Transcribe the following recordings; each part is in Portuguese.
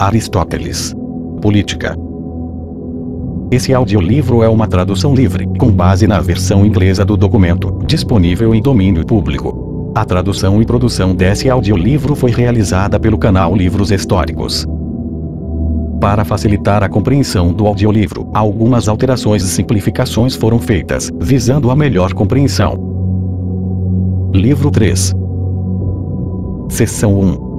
Aristóteles. Política. Esse audiolivro é uma tradução livre, com base na versão inglesa do documento, disponível em domínio público. A tradução e produção desse audiolivro foi realizada pelo canal Livros Históricos. Para facilitar a compreensão do audiolivro, algumas alterações e simplificações foram feitas, visando a melhor compreensão. Livro 3. Seção 1.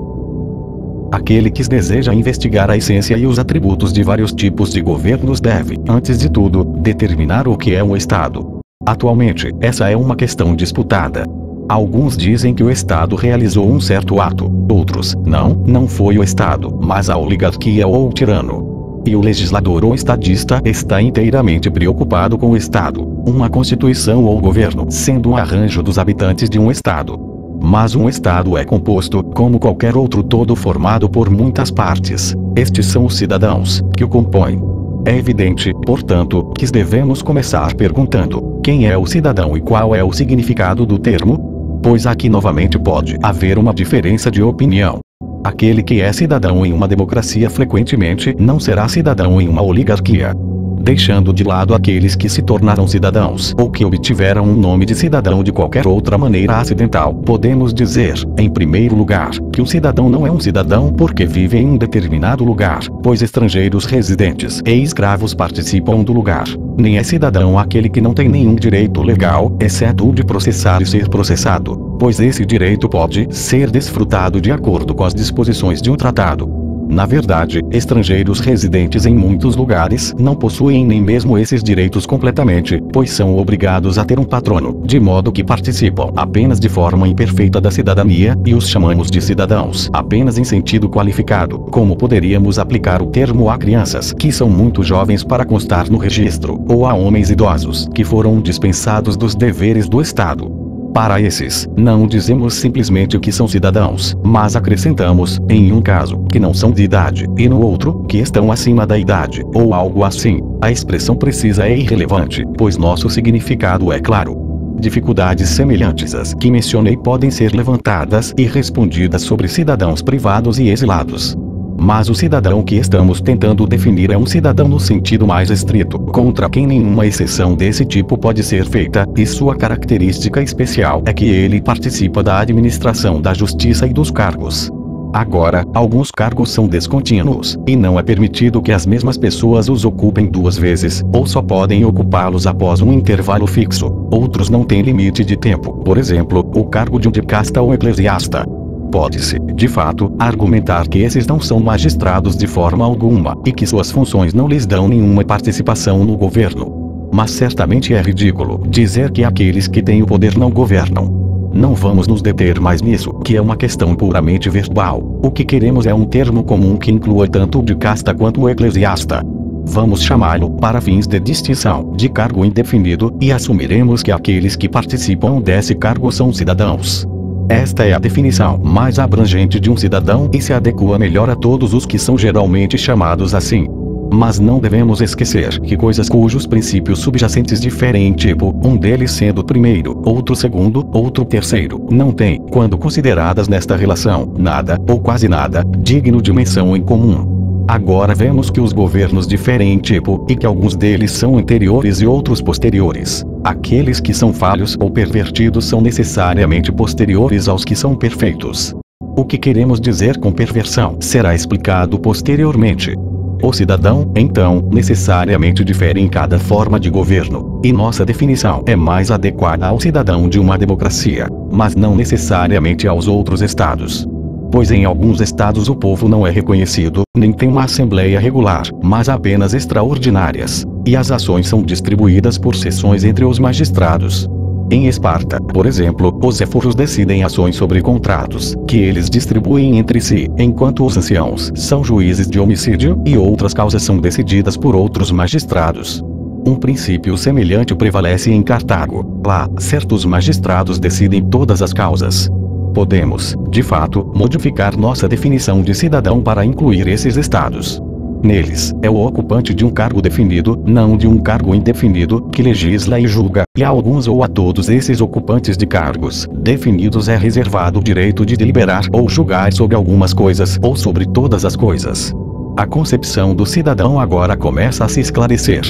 Aquele que deseja investigar a essência e os atributos de vários tipos de governos deve, antes de tudo, determinar o que é um Estado. Atualmente, essa é uma questão disputada. Alguns dizem que o Estado realizou um certo ato, outros, não foi o Estado, mas a oligarquia ou o tirano. E o legislador ou estadista está inteiramente preocupado com o Estado, uma constituição ou governo, sendo um arranjo dos habitantes de um Estado. Mas um Estado é composto, como qualquer outro todo formado por muitas partes. Estes são os cidadãos, que o compõem. É evidente, portanto, que devemos começar perguntando: quem é o cidadão e qual é o significado do termo? Pois aqui novamente pode haver uma diferença de opinião. Aquele que é cidadão em uma democracia frequentemente não será cidadão em uma oligarquia. Deixando de lado aqueles que se tornaram cidadãos ou que obtiveram um nome de cidadão de qualquer outra maneira acidental, podemos dizer, em primeiro lugar, que o cidadão não é um cidadão porque vive em um determinado lugar, pois estrangeiros residentes e escravos participam do lugar. Nem é cidadão aquele que não tem nenhum direito legal, exceto o de processar e ser processado, pois esse direito pode ser desfrutado de acordo com as disposições de um tratado. Na verdade, estrangeiros residentes em muitos lugares não possuem nem mesmo esses direitos completamente, pois são obrigados a ter um patrono, de modo que participam apenas de forma imperfeita da cidadania, e os chamamos de cidadãos apenas em sentido qualificado, como poderíamos aplicar o termo a crianças que são muito jovens para constar no registro, ou a homens idosos que foram dispensados dos deveres do Estado. Para esses, não dizemos simplesmente que são cidadãos, mas acrescentamos, em um caso, que não são de idade, e no outro, que estão acima da idade, ou algo assim. A expressão precisa é irrelevante, pois nosso significado é claro. Dificuldades semelhantes às que mencionei podem ser levantadas e respondidas sobre cidadãos privados e exilados. Mas o cidadão que estamos tentando definir é um cidadão no sentido mais estrito, contra quem nenhuma exceção desse tipo pode ser feita, e sua característica especial é que ele participa da administração da justiça e dos cargos. Agora, alguns cargos são descontínuos, e não é permitido que as mesmas pessoas os ocupem duas vezes, ou só podem ocupá-los após um intervalo fixo. Outros não têm limite de tempo, por exemplo, o cargo de um dicasta ou eclesiasta. Pode-se, de fato, argumentar que esses não são magistrados de forma alguma, e que suas funções não lhes dão nenhuma participação no governo. Mas certamente é ridículo dizer que aqueles que têm o poder não governam. Não vamos nos deter mais nisso, que é uma questão puramente verbal. O que queremos é um termo comum que inclua tanto o dicasta quanto o eclesiasta. Vamos chamá-lo, para fins de distinção, de cargo indefinido, e assumiremos que aqueles que participam desse cargo são cidadãos. Esta é a definição mais abrangente de um cidadão e se adequa melhor a todos os que são geralmente chamados assim. Mas não devemos esquecer que coisas cujos princípios subjacentes diferem em tipo, um deles sendo primeiro, outro segundo, outro terceiro, não têm, quando consideradas nesta relação, nada, ou quase nada, digno de menção em comum. Agora vemos que os governos diferem em tipo, e que alguns deles são anteriores e outros posteriores. Aqueles que são falhos ou pervertidos são necessariamente posteriores aos que são perfeitos. O que queremos dizer com perversão será explicado posteriormente. O cidadão, então, necessariamente difere em cada forma de governo, e nossa definição é mais adequada ao cidadão de uma democracia, mas não necessariamente aos outros estados. Pois em alguns estados o povo não é reconhecido, nem tem uma assembleia regular, mas apenas extraordinárias, e as ações são distribuídas por sessões entre os magistrados. Em Esparta, por exemplo, os éforos decidem ações sobre contratos, que eles distribuem entre si, enquanto os anciãos são juízes de homicídio, e outras causas são decididas por outros magistrados. Um princípio semelhante prevalece em Cartago. Lá, certos magistrados decidem todas as causas. Podemos, de fato, modificar nossa definição de cidadão para incluir esses estados. Neles, é o ocupante de um cargo definido, não de um cargo indefinido, que legisla e julga, e a alguns ou a todos esses ocupantes de cargos definidos é reservado o direito de deliberar ou julgar sobre algumas coisas ou sobre todas as coisas. A concepção do cidadão agora começa a se esclarecer.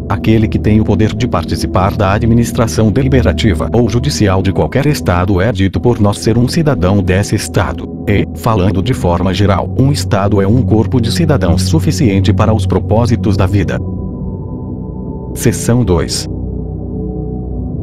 Aquele que tem o poder de participar da administração deliberativa ou judicial de qualquer Estado é dito por nós ser um cidadão desse Estado. E, falando de forma geral, um Estado é um corpo de cidadãos suficiente para os propósitos da vida. Seção 2.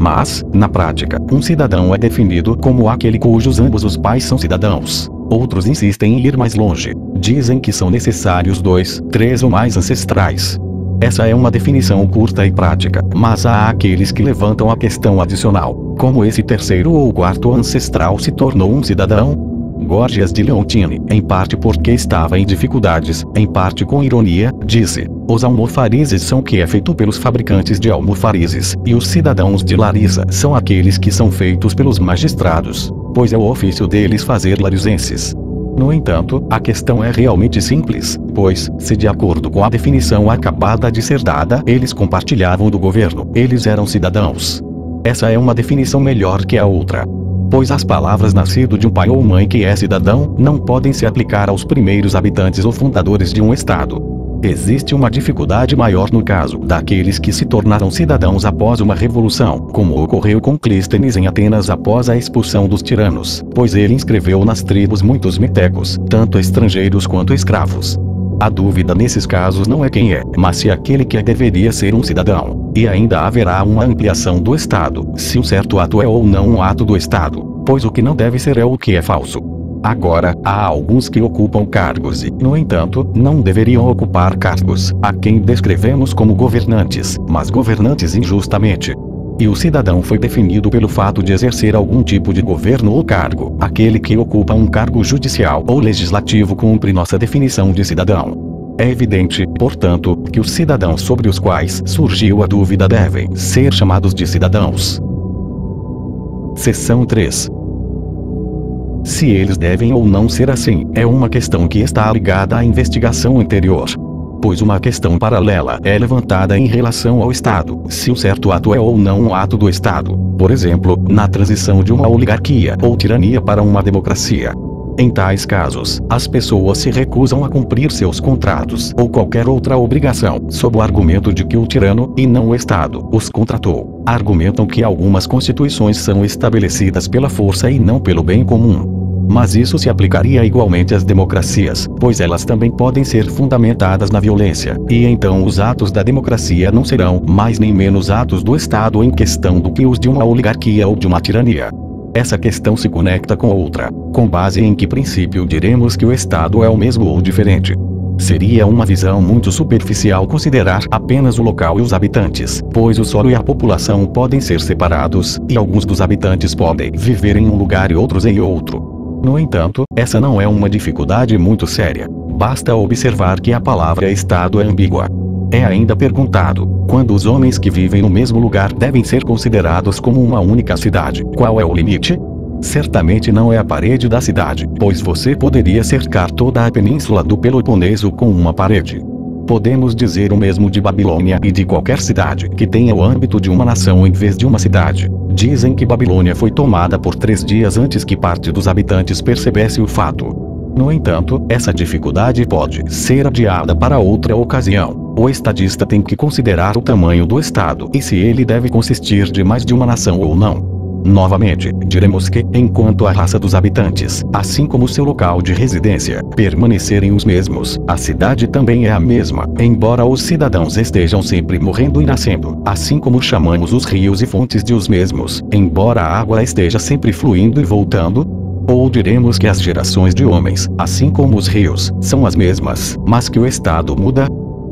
Mas, na prática, um cidadão é definido como aquele cujos ambos os pais são cidadãos. Outros insistem em ir mais longe. Dizem que são necessários 2, 3 ou mais ancestrais. Essa é uma definição curta e prática, mas há aqueles que levantam a questão adicional. Como esse terceiro ou quarto ancestral se tornou um cidadão? Gorgias de Leontine, em parte porque estava em dificuldades, em parte com ironia, disse: os almofarizes são o que é feito pelos fabricantes de almofarizes, e os cidadãos de Larissa são aqueles que são feitos pelos magistrados, pois é o ofício deles fazer larisenses. No entanto, a questão é realmente simples, pois, se de acordo com a definição acabada de ser dada, eles compartilhavam do governo, eles eram cidadãos. Essa é uma definição melhor que a outra. Pois as palavras nascido de um pai ou mãe que é cidadão, não podem se aplicar aos primeiros habitantes ou fundadores de um Estado. Existe uma dificuldade maior no caso daqueles que se tornaram cidadãos após uma revolução, como ocorreu com Clístenes em Atenas após a expulsão dos tiranos, pois ele inscreveu nas tribos muitos metecos, tanto estrangeiros quanto escravos. A dúvida nesses casos não é quem é, mas se aquele que é deveria ser um cidadão. E ainda haverá uma ampliação do Estado, se um certo ato é ou não um ato do Estado, pois o que não deve ser é o que é falso. Agora, há alguns que ocupam cargos e, no entanto, não deveriam ocupar cargos, a quem descrevemos como governantes, mas governantes injustamente. E o cidadão foi definido pelo fato de exercer algum tipo de governo ou cargo. Aquele que ocupa um cargo judicial ou legislativo cumpre nossa definição de cidadão. É evidente, portanto, que os cidadãos sobre os quais surgiu a dúvida devem ser chamados de cidadãos. Seção 3. Se eles devem ou não ser assim, é uma questão que está ligada à investigação anterior. Pois uma questão paralela é levantada em relação ao Estado, se um certo ato é ou não um ato do Estado, por exemplo, na transição de uma oligarquia ou tirania para uma democracia. Em tais casos, as pessoas se recusam a cumprir seus contratos ou qualquer outra obrigação, sob o argumento de que o tirano, e não o Estado, os contratou. Argumentam que algumas constituições são estabelecidas pela força e não pelo bem comum. Mas isso se aplicaria igualmente às democracias, pois elas também podem ser fundamentadas na violência, e então os atos da democracia não serão mais nem menos atos do Estado em questão do que os de uma oligarquia ou de uma tirania. Essa questão se conecta com outra. Com base em que princípio diremos que o Estado é o mesmo ou diferente? Seria uma visão muito superficial considerar apenas o local e os habitantes, pois o solo e a população podem ser separados, e alguns dos habitantes podem viver em um lugar e outros em outro. No entanto, essa não é uma dificuldade muito séria. Basta observar que a palavra Estado é ambígua. É ainda perguntado, quando os homens que vivem no mesmo lugar devem ser considerados como uma única cidade, qual é o limite? Certamente não é a parede da cidade, pois você poderia cercar toda a península do Peloponeso com uma parede. Podemos dizer o mesmo de Babilônia e de qualquer cidade que tenha o âmbito de uma nação em vez de uma cidade. Dizem que Babilônia foi tomada por 3 dias antes que parte dos habitantes percebesse o fato. No entanto, essa dificuldade pode ser adiada para outra ocasião. O estadista tem que considerar o tamanho do Estado e se ele deve consistir de mais de uma nação ou não. Novamente, diremos que, enquanto a raça dos habitantes, assim como seu local de residência, permanecerem os mesmos, a cidade também é a mesma, embora os cidadãos estejam sempre morrendo e nascendo, assim como chamamos os rios e fontes de os mesmos, embora a água esteja sempre fluindo e voltando. Ou diremos que as gerações de homens, assim como os rios, são as mesmas, mas que o Estado muda?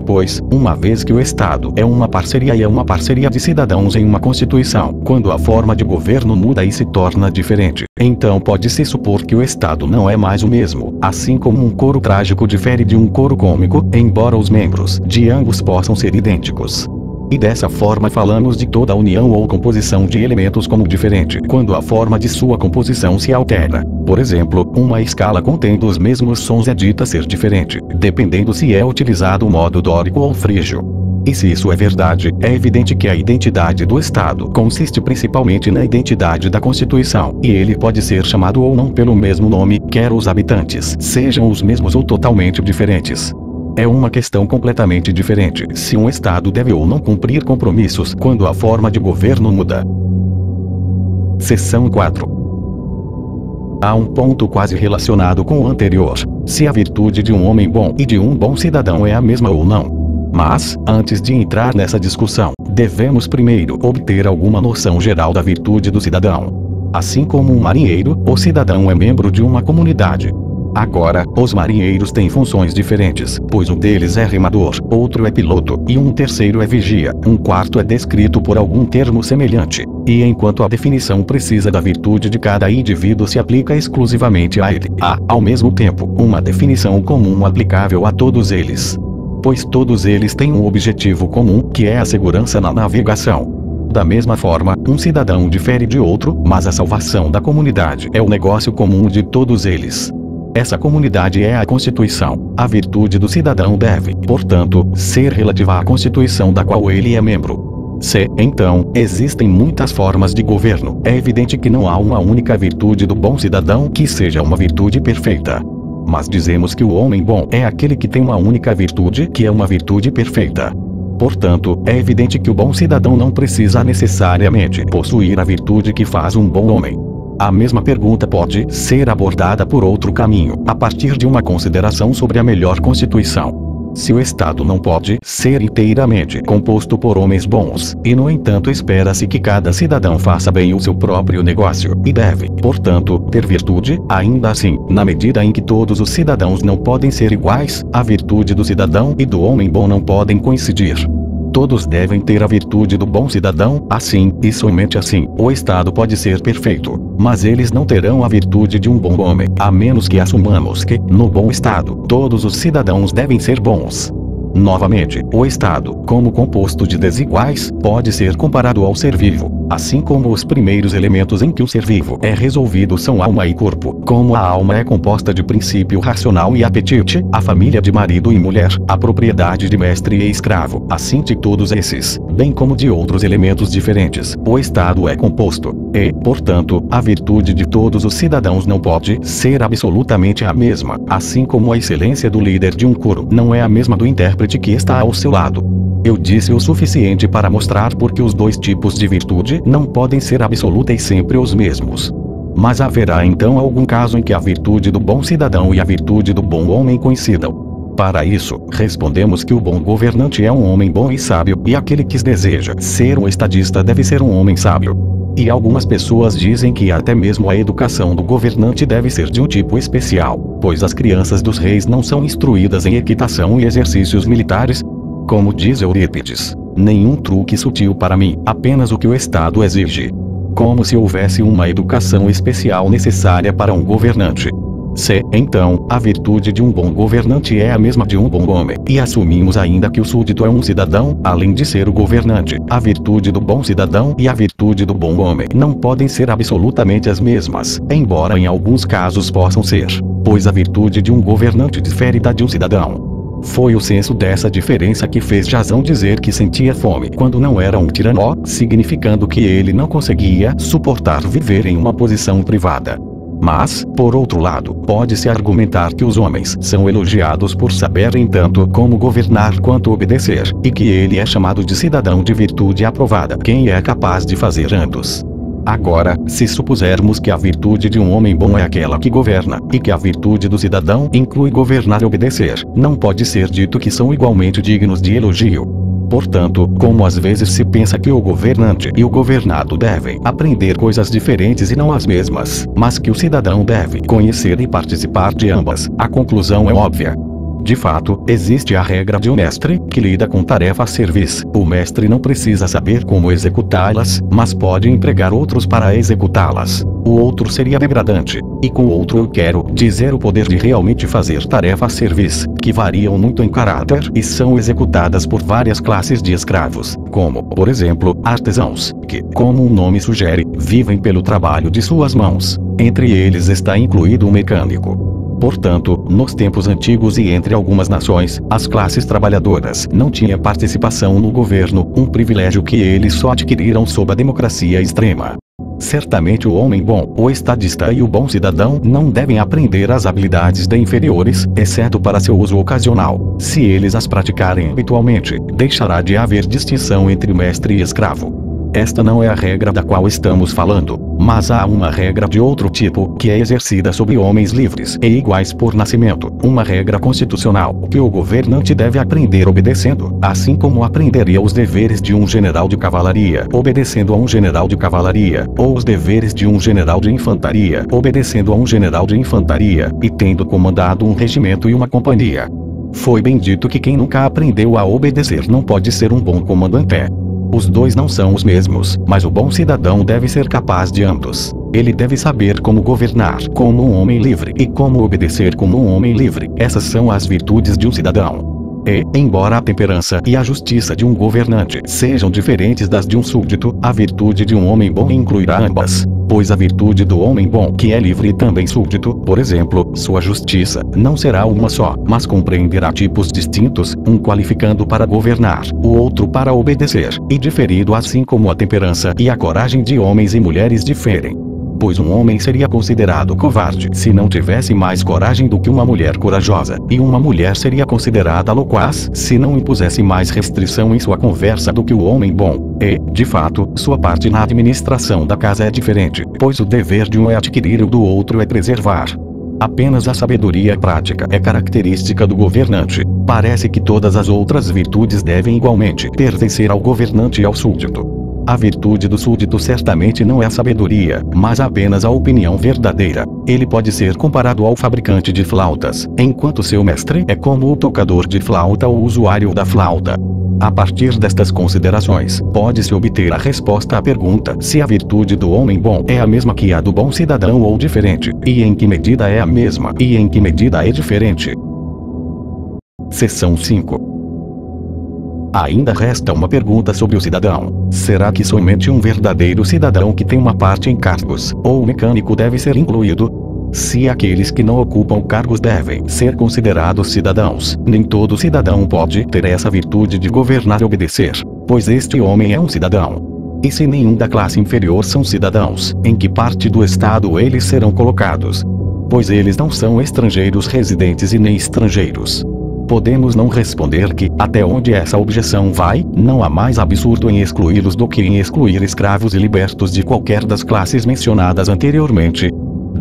Pois, uma vez que o Estado é uma parceria e é uma parceria de cidadãos em uma Constituição, quando a forma de governo muda e se torna diferente, então pode-se supor que o Estado não é mais o mesmo, assim como um coro trágico difere de um coro cômico, embora os membros de ambos possam ser idênticos. E dessa forma falamos de toda a união ou composição de elementos como diferente quando a forma de sua composição se altera. Por exemplo, uma escala contendo os mesmos sons é dita ser diferente, dependendo se é utilizado o modo dórico ou frígio. E se isso é verdade, é evidente que a identidade do Estado consiste principalmente na identidade da Constituição, e ele pode ser chamado ou não pelo mesmo nome, quer os habitantes sejam os mesmos ou totalmente diferentes. É uma questão completamente diferente se um Estado deve ou não cumprir compromissos quando a forma de governo muda. Seção 4. Há um ponto quase relacionado com o anterior: se a virtude de um homem bom e de um bom cidadão é a mesma ou não. Mas, antes de entrar nessa discussão, devemos primeiro obter alguma noção geral da virtude do cidadão. Assim como um marinheiro, o cidadão é membro de uma comunidade. Agora, os marinheiros têm funções diferentes, pois um deles é remador, outro é piloto, e um terceiro é vigia, um quarto é descrito por algum termo semelhante. E enquanto a definição precisa da virtude de cada indivíduo se aplica exclusivamente a ele, há, ao mesmo tempo, uma definição comum aplicável a todos eles. Pois todos eles têm um objetivo comum, que é a segurança na navegação. Da mesma forma, um cidadão difere de outro, mas a salvação da comunidade é o negócio comum de todos eles. Essa comunidade é a Constituição. A virtude do cidadão deve, portanto, ser relativa à Constituição da qual ele é membro. Se, então, existem muitas formas de governo, é evidente que não há uma única virtude do bom cidadão que seja uma virtude perfeita. Mas dizemos que o homem bom é aquele que tem uma única virtude, que é uma virtude perfeita. Portanto, é evidente que o bom cidadão não precisa necessariamente possuir a virtude que faz um bom homem. A mesma pergunta pode ser abordada por outro caminho, a partir de uma consideração sobre a melhor Constituição. Se o Estado não pode ser inteiramente composto por homens bons, e no entanto espera-se que cada cidadão faça bem o seu próprio negócio, e deve, portanto, ter virtude, ainda assim, na medida em que todos os cidadãos não podem ser iguais, a virtude do cidadão e do homem bom não podem coincidir. Todos devem ter a virtude do bom cidadão, assim, e somente assim, o Estado pode ser perfeito. Mas eles não terão a virtude de um bom homem, a menos que assumamos que, no bom Estado, todos os cidadãos devem ser bons. Novamente, o Estado, como composto de desiguais, pode ser comparado ao ser vivo, assim como os primeiros elementos em que o ser vivo é resolvido são alma e corpo. Como a alma é composta de princípio racional e apetite, a família de marido e mulher, a propriedade de mestre e escravo, assim de todos esses, bem como de outros elementos diferentes, o Estado é composto. E, portanto, a virtude de todos os cidadãos não pode ser absolutamente a mesma, assim como a excelência do líder de um coro não é a mesma do intérprete que está ao seu lado. Eu disse o suficiente para mostrar porque os dois tipos de virtude não podem ser absoluta e sempre os mesmos. Mas haverá então algum caso em que a virtude do bom cidadão e a virtude do bom homem coincidam. Para isso, respondemos que o bom governante é um homem bom e sábio, e aquele que deseja ser um estadista deve ser um homem sábio. E algumas pessoas dizem que até mesmo a educação do governante deve ser de um tipo especial, pois as crianças dos reis não são instruídas em equitação e exercícios militares. Como diz Eurípides, nenhum truque sutil para mim, apenas o que o Estado exige. Como se houvesse uma educação especial necessária para um governante. Se, então, a virtude de um bom governante é a mesma de um bom homem, e assumimos ainda que o súdito é um cidadão, além de ser o governante, a virtude do bom cidadão e a virtude do bom homem não podem ser absolutamente as mesmas, embora em alguns casos possam ser, pois a virtude de um governante difere da de um cidadão. Foi o senso dessa diferença que fez Jasão dizer que sentia fome quando não era um tirano, significando que ele não conseguia suportar viver em uma posição privada. Mas, por outro lado, pode-se argumentar que os homens são elogiados por saberem tanto como governar quanto obedecer, e que ele é chamado de cidadão de virtude aprovada, quem é capaz de fazer ambos. Agora, se supusermos que a virtude de um homem bom é aquela que governa, e que a virtude do cidadão inclui governar e obedecer, não pode ser dito que são igualmente dignos de elogio. Portanto, como às vezes se pensa que o governante e o governado devem aprender coisas diferentes e não as mesmas, mas que o cidadão deve conhecer e participar de ambas, a conclusão é óbvia. De fato, existe a regra de um mestre, que lida com tarefas serviço. O mestre não precisa saber como executá-las, mas pode empregar outros para executá-las. O outro seria degradante. E com o outro eu quero dizer o poder de realmente fazer tarefas serviço, que variam muito em caráter e são executadas por várias classes de escravos, como, por exemplo, artesãos, que, como o nome sugere, vivem pelo trabalho de suas mãos. Entre eles está incluído um mecânico. Portanto, nos tempos antigos e entre algumas nações, as classes trabalhadoras não tinham participação no governo, um privilégio que eles só adquiriram sob a democracia extrema. Certamente o homem bom, o estadista e o bom cidadão não devem aprender as habilidades de inferiores, exceto para seu uso ocasional. Se eles as praticarem habitualmente, deixará de haver distinção entre mestre e escravo. Esta não é a regra da qual estamos falando, mas há uma regra de outro tipo, que é exercida sobre homens livres e iguais por nascimento, uma regra constitucional, que o governante deve aprender obedecendo, assim como aprenderia os deveres de um general de cavalaria, obedecendo a um general de cavalaria, ou os deveres de um general de infantaria, obedecendo a um general de infantaria, e tendo comandado um regimento e uma companhia. Foi bem dito que quem nunca aprendeu a obedecer não pode ser um bom comandante. Os dois não são os mesmos, mas o bom cidadão deve ser capaz de ambos. Ele deve saber como governar como um homem livre e como obedecer como um homem livre. Essas são as virtudes de um cidadão. E, embora a temperança e a justiça de um governante sejam diferentes das de um súdito, a virtude de um homem bom incluirá ambas. Pois a virtude do homem bom, que é livre e também súdito, por exemplo, sua justiça, não será uma só, mas compreenderá tipos distintos, um qualificando para governar, o outro para obedecer, e diferido assim como a temperança e a coragem de homens e mulheres diferem. Pois um homem seria considerado covarde se não tivesse mais coragem do que uma mulher corajosa, e uma mulher seria considerada loquaz se não impusesse mais restrição em sua conversa do que o homem bom. E, de fato, sua parte na administração da casa é diferente, pois o dever de um é adquirir e o do outro é preservar. Apenas a sabedoria prática é característica do governante. Parece que todas as outras virtudes devem igualmente pertencer ao governante e ao súdito. A virtude do súdito certamente não é a sabedoria, mas apenas a opinião verdadeira. Ele pode ser comparado ao fabricante de flautas, enquanto seu mestre é como o tocador de flauta ou o usuário da flauta. A partir destas considerações, pode-se obter a resposta à pergunta se a virtude do homem bom é a mesma que a do bom cidadão ou diferente, e em que medida é a mesma, e em que medida é diferente. Seção 5. Ainda resta uma pergunta sobre o cidadão. Será que somente um verdadeiro cidadão que tem uma parte em cargos, ou mecânico deve ser incluído? Se aqueles que não ocupam cargos devem ser considerados cidadãos, nem todo cidadão pode ter essa virtude de governar e obedecer, pois este homem é um cidadão. E se nenhum da classe inferior são cidadãos, em que parte do Estado eles serão colocados? Pois eles não são estrangeiros residentes e nem estrangeiros. Podemos não responder que, até onde essa objeção vai, não há mais absurdo em excluí-los do que em excluir escravos e libertos de qualquer das classes mencionadas anteriormente.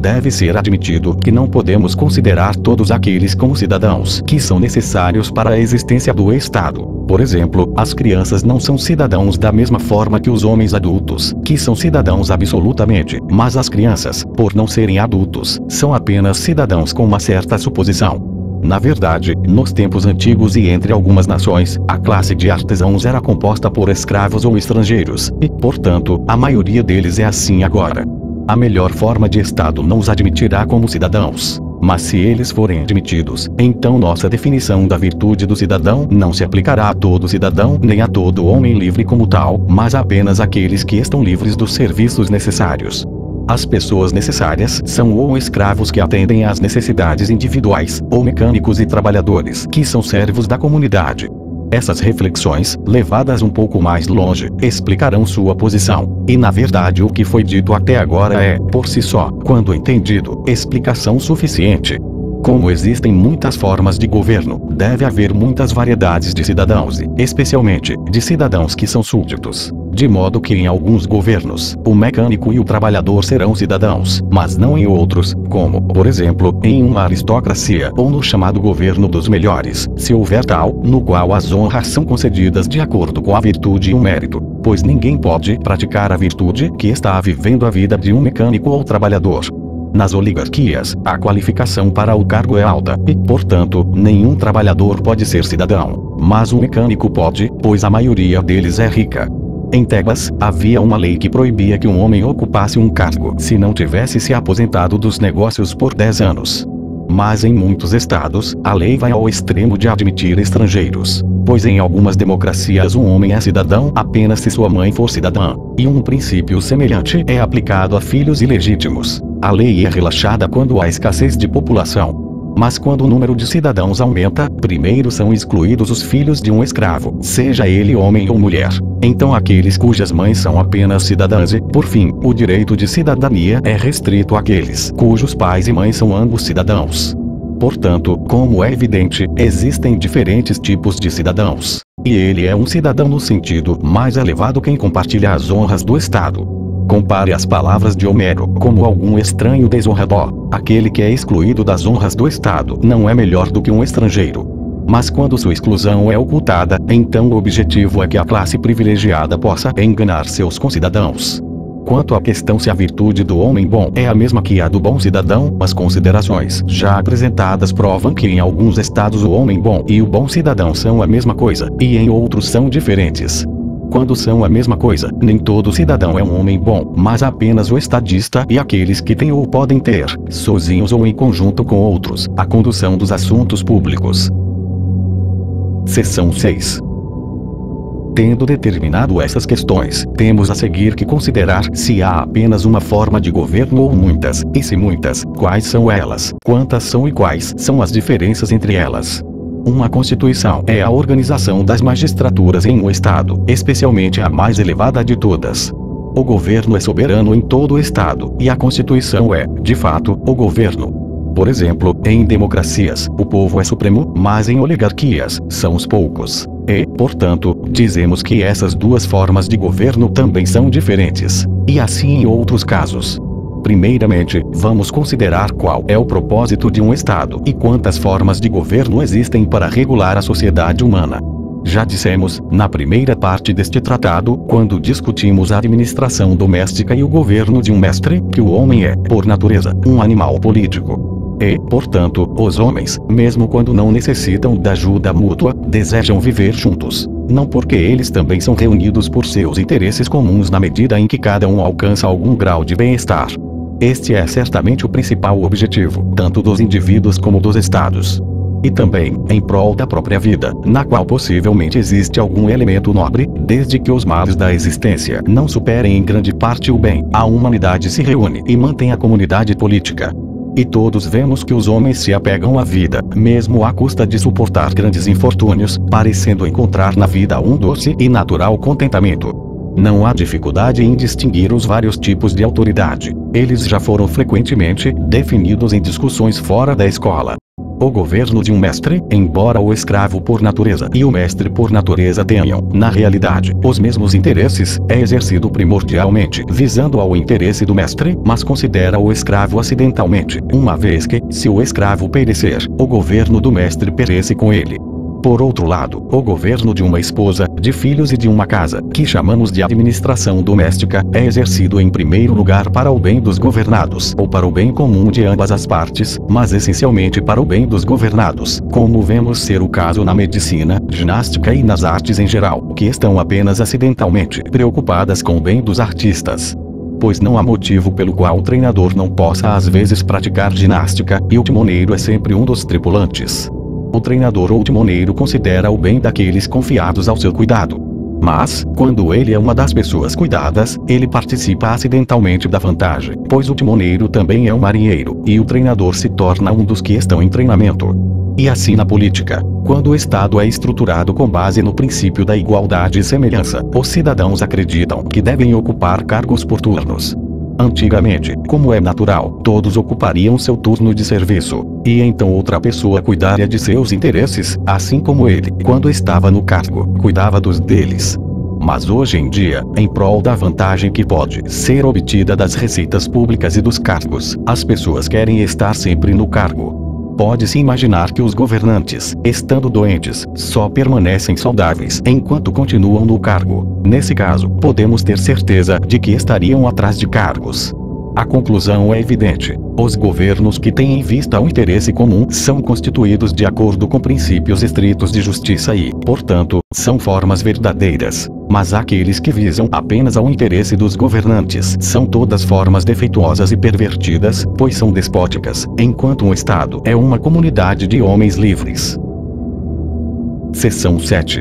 Deve ser admitido que não podemos considerar todos aqueles como cidadãos que são necessários para a existência do Estado. Por exemplo, as crianças não são cidadãos da mesma forma que os homens adultos, que são cidadãos absolutamente, mas as crianças, por não serem adultos, são apenas cidadãos com uma certa suposição. Na verdade, nos tempos antigos e entre algumas nações, a classe de artesãos era composta por escravos ou estrangeiros, e, portanto, a maioria deles é assim agora. A melhor forma de Estado não os admitirá como cidadãos. Mas se eles forem admitidos, então nossa definição da virtude do cidadão não se aplicará a todo cidadão nem a todo homem livre como tal, mas apenas àqueles que estão livres dos serviços necessários. As pessoas necessárias são ou escravos que atendem às necessidades individuais, ou mecânicos e trabalhadores que são servos da comunidade. Essas reflexões, levadas um pouco mais longe, explicarão sua posição. E na verdade o que foi dito até agora é, por si só, quando entendido, explicação suficiente. Como existem muitas formas de governo, deve haver muitas variedades de cidadãos e, especialmente, de cidadãos que são súditos. De modo que em alguns governos, o mecânico e o trabalhador serão cidadãos, mas não em outros, como, por exemplo, em uma aristocracia ou no chamado governo dos melhores, se houver tal, no qual as honras são concedidas de acordo com a virtude e o mérito, pois ninguém pode praticar a virtude que está vivendo a vida de um mecânico ou trabalhador. Nas oligarquias, a qualificação para o cargo é alta, e, portanto, nenhum trabalhador pode ser cidadão. Mas um mecânico pode, pois a maioria deles é rica. Em Tebas, havia uma lei que proibia que um homem ocupasse um cargo se não tivesse se aposentado dos negócios por 10 anos. Mas em muitos estados, a lei vai ao extremo de admitir estrangeiros. Pois em algumas democracias um homem é cidadão apenas se sua mãe for cidadã. E um princípio semelhante é aplicado a filhos ilegítimos. A lei é relaxada quando há escassez de população. Mas quando o número de cidadãos aumenta, primeiro são excluídos os filhos de um escravo, seja ele homem ou mulher. Então aqueles cujas mães são apenas cidadãs e, por fim, o direito de cidadania é restrito àqueles cujos pais e mães são ambos cidadãos. Portanto, como é evidente, existem diferentes tipos de cidadãos. E ele é um cidadão no sentido mais elevado quem compartilha as honras do Estado. Compare as palavras de Homero, como algum estranho desonrador. Aquele que é excluído das honras do Estado não é melhor do que um estrangeiro. Mas quando sua exclusão é ocultada, então o objetivo é que a classe privilegiada possa enganar seus concidadãos. Quanto à questão se a virtude do homem bom é a mesma que a do bom cidadão, as considerações já apresentadas provam que em alguns estados o homem bom e o bom cidadão são a mesma coisa, e em outros são diferentes. Quando são a mesma coisa, nem todo cidadão é um homem bom, mas apenas o estadista e aqueles que têm ou podem ter, sozinhos ou em conjunto com outros, a condução dos assuntos públicos. Seção 6. Tendo determinado essas questões, temos a seguir que considerar se há apenas uma forma de governo ou muitas, e se muitas, quais são elas, quantas são e quais são as diferenças entre elas. Uma Constituição é a organização das magistraturas em um Estado, especialmente a mais elevada de todas. O governo é soberano em todo o Estado, e a Constituição é, de fato, o governo. Por exemplo, em democracias, o povo é supremo, mas em oligarquias, são os poucos. E, portanto, dizemos que essas duas formas de governo também são diferentes. E assim em outros casos. Primeiramente, vamos considerar qual é o propósito de um Estado e quantas formas de governo existem para regular a sociedade humana. Já dissemos, na primeira parte deste tratado, quando discutimos a administração doméstica e o governo de um mestre, que o homem é, por natureza, um animal político. E, portanto, os homens, mesmo quando não necessitam da ajuda mútua, desejam viver juntos. Não porque eles também são reunidos por seus interesses comuns na medida em que cada um alcança algum grau de bem-estar. Este é certamente o principal objetivo, tanto dos indivíduos como dos estados. E também, em prol da própria vida, na qual possivelmente existe algum elemento nobre, desde que os males da existência não superem em grande parte o bem, a humanidade se reúne e mantém a comunidade política. E todos vemos que os homens se apegam à vida, mesmo à custa de suportar grandes infortúnios, parecendo encontrar na vida um doce e natural contentamento. Não há dificuldade em distinguir os vários tipos de autoridade. Eles já foram frequentemente definidos em discussões fora da escola. O governo de um mestre, embora o escravo por natureza e o mestre por natureza tenham, na realidade, os mesmos interesses, é exercido primordialmente visando ao interesse do mestre, mas considera o escravo acidentalmente, uma vez que, se o escravo perecer, o governo do mestre perece com ele. Por outro lado, o governo de uma esposa, de filhos e de uma casa, que chamamos de administração doméstica, é exercido em primeiro lugar para o bem dos governados, ou para o bem comum de ambas as partes, mas essencialmente para o bem dos governados, como vemos ser o caso na medicina, ginástica e nas artes em geral, que estão apenas acidentalmente preocupadas com o bem dos artistas. Pois não há motivo pelo qual o treinador não possa às vezes praticar ginástica, e o timoneiro é sempre um dos tripulantes. O treinador ou timoneiro considera o bem daqueles confiados ao seu cuidado. Mas, quando ele é uma das pessoas cuidadas, ele participa acidentalmente da vantagem, pois o timoneiro também é um marinheiro, e o treinador se torna um dos que estão em treinamento. E assim na política, quando o Estado é estruturado com base no princípio da igualdade e semelhança, os cidadãos acreditam que devem ocupar cargos por turnos. Antigamente, como é natural, todos ocupariam seu turno de serviço, e então outra pessoa cuidaria de seus interesses, assim como ele, quando estava no cargo, cuidava dos deles. Mas hoje em dia, em prol da vantagem que pode ser obtida das receitas públicas e dos cargos, as pessoas querem estar sempre no cargo. Pode-se imaginar que os governantes, estando doentes, só permanecem saudáveis enquanto continuam no cargo. Nesse caso, podemos ter certeza de que estariam atrás de cargos. A conclusão é evidente. Os governos que têm em vista o interesse comum são constituídos de acordo com princípios estritos de justiça e, portanto, são formas verdadeiras. Mas aqueles que visam apenas ao interesse dos governantes são todas formas defeituosas e pervertidas, pois são despóticas, enquanto um Estado é uma comunidade de homens livres. Seção 7.